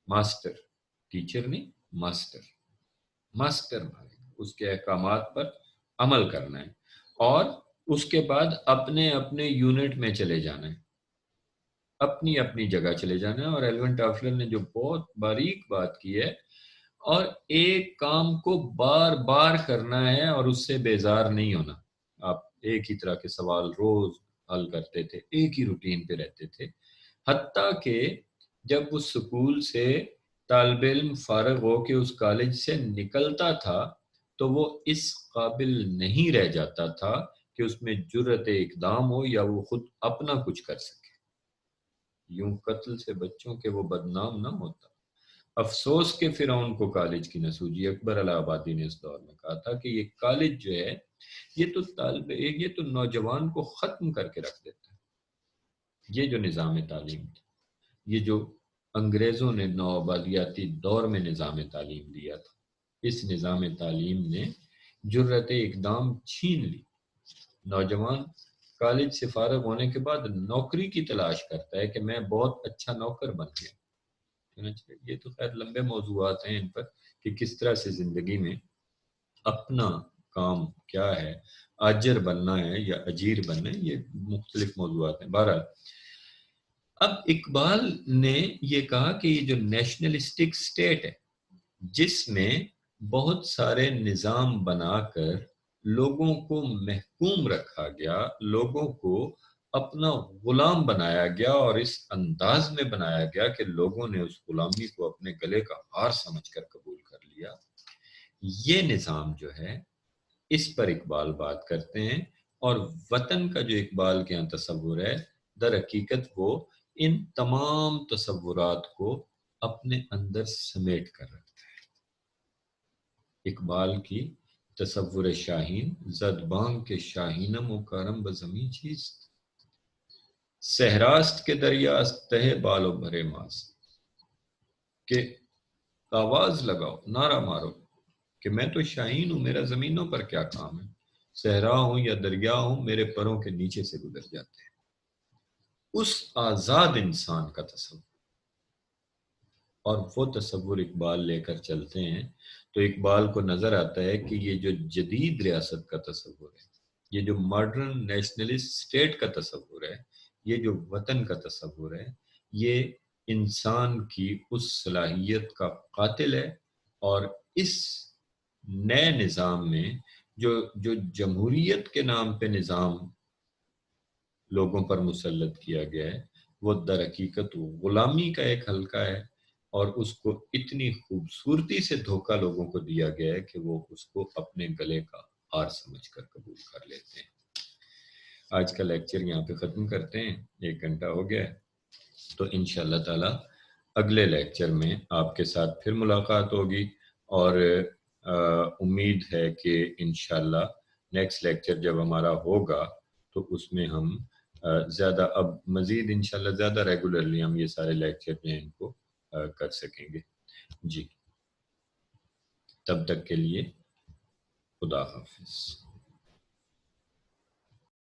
ماسٹر، ٹیچر نہیں، ماسٹر. ماسٹر مارے گا، اس کے احکامات پر عمل کرنا ہے اور اس کے بعد اپنے اپنے یونٹ میں چلے جانا ہے، اپنی اپنی جگہ چلے جانا ہے. اور ایلون ٹافلر نے جو بہت باریک بات کی ہے، اور ایک کام کو بار بار کرنا ہے اور اس سے بیزار نہیں ہونا. آپ ایک ہی طرح کے سوال روز حل کرتے تھے، ایک ہی روٹین پہ رہتے تھے، حتیٰ کہ جب اس سکول سے طالب علم فارغ ہو کے اس کالج سے نکلتا تھا تو وہ اس قابل نہیں رہ جاتا تھا کہ اس میں جرأت اقدام ہو یا وہ خود اپنا کچھ کر سکے. یوں قتل سے بچوں کے وہ بدنام نہ ہوتا. افسوس کہ فرعون کو کالج کی نہ سوجی. اکبر الہ آبادی نے اس دور میں کہا تھا کہ یہ کالج جو ہے یہ تو نوجوان کو ختم کر کے رکھ دیتا ہے. یہ جو نظام تعلیم تھا، یہ جو انگریزوں نے نوآبادیاتی دور میں نظام تعلیم دیا تھا، اس نظام تعلیم نے جرأت اقدام چھین لی. نوجوان کالج سے فارغ ہونے کے بعد نوکری کی تلاش کرتا ہے کہ میں بہت اچھا نوکر بن گیا. یہ تو خیر لمبے موضوعات ہیں ان پر کہ کس طرح سے زندگی میں اپنا کام کیا ہے، آجر بننا ہے یا اجیر بننا ہے، یہ مختلف موضوعات ہیں. بہرحال اب اقبال نے یہ کہا کہ یہ جو نیشنلسٹک سٹیٹ ہے جس میں بہت سارے نظام بنا کر لوگوں کو محکوم رکھا گیا، لوگوں کو اپنا غلام بنایا گیا اور اس انداز میں بنایا گیا کہ لوگوں نے اس غلامی کو اپنے گلے کا ہار سمجھ کر قبول کر لیا، یہ نظام جو ہے اس پر اقبال بات کرتے ہیں. اور وطن کا جو اقبال کے یہاں تصور ہے در حقیقت وہ ان تمام تصورات کو اپنے اندر سمیٹ کر رکھتا ہے. اقبال کی تصور شاہین زد بانگ کے شاہینم و کارم بزمیں چیست، صحراست کے دریاست تہ بالو بھرے ماست. کہ آواز لگاؤ، نعرہ مارو کہ میں تو شاہین ہوں، میرا زمینوں پر کیا کام ہے، صحرا ہوں یا دریا ہوں میرے پروں کے نیچے سے گزر جاتے ہیں. اس آزاد انسان کا تصور، اور وہ تصور اقبال لے کر چلتے ہیں تو اقبال کو نظر آتا ہے کہ یہ جو جدید ریاست کا تصور ہے، یہ جو ماڈرن نیشنلسٹ اسٹیٹ کا تصور ہے، یہ جو وطن کا تصور ہے، یہ انسان کی اس صلاحیت کا قاتل ہے. اور اس نئے نظام میں جو جمہوریت کے نام پہ نظام لوگوں پر مسلط کیا گیا ہے وہ در حقیقت غلامی کا ایک حلقہ ہے، اور اس کو اتنی خوبصورتی سے دھوکہ لوگوں کو دیا گیا ہے کہ وہ اس کو اپنے گلے کا ہار سمجھ کر قبول کر لیتے ہیں. آج کا لیکچر یہاں پہ ختم کرتے ہیں، 1 گھنٹہ ہو گیا ہے. تو انشاءاللہ تعالی اگلے لیکچر میں آپ کے ساتھ پھر ملاقات ہوگی، اور امید ہے کہ انشاءاللہ نیکسٹ لیکچر جب ہمارا ہوگا تو اس میں ہم زیادہ اب مزید انشاءاللہ زیادہ ریگولرلی ہم یہ سارے لیکچر جو ہیں ان کو کر سکیں گے. جی، تب تک کے لیے خدا حافظ.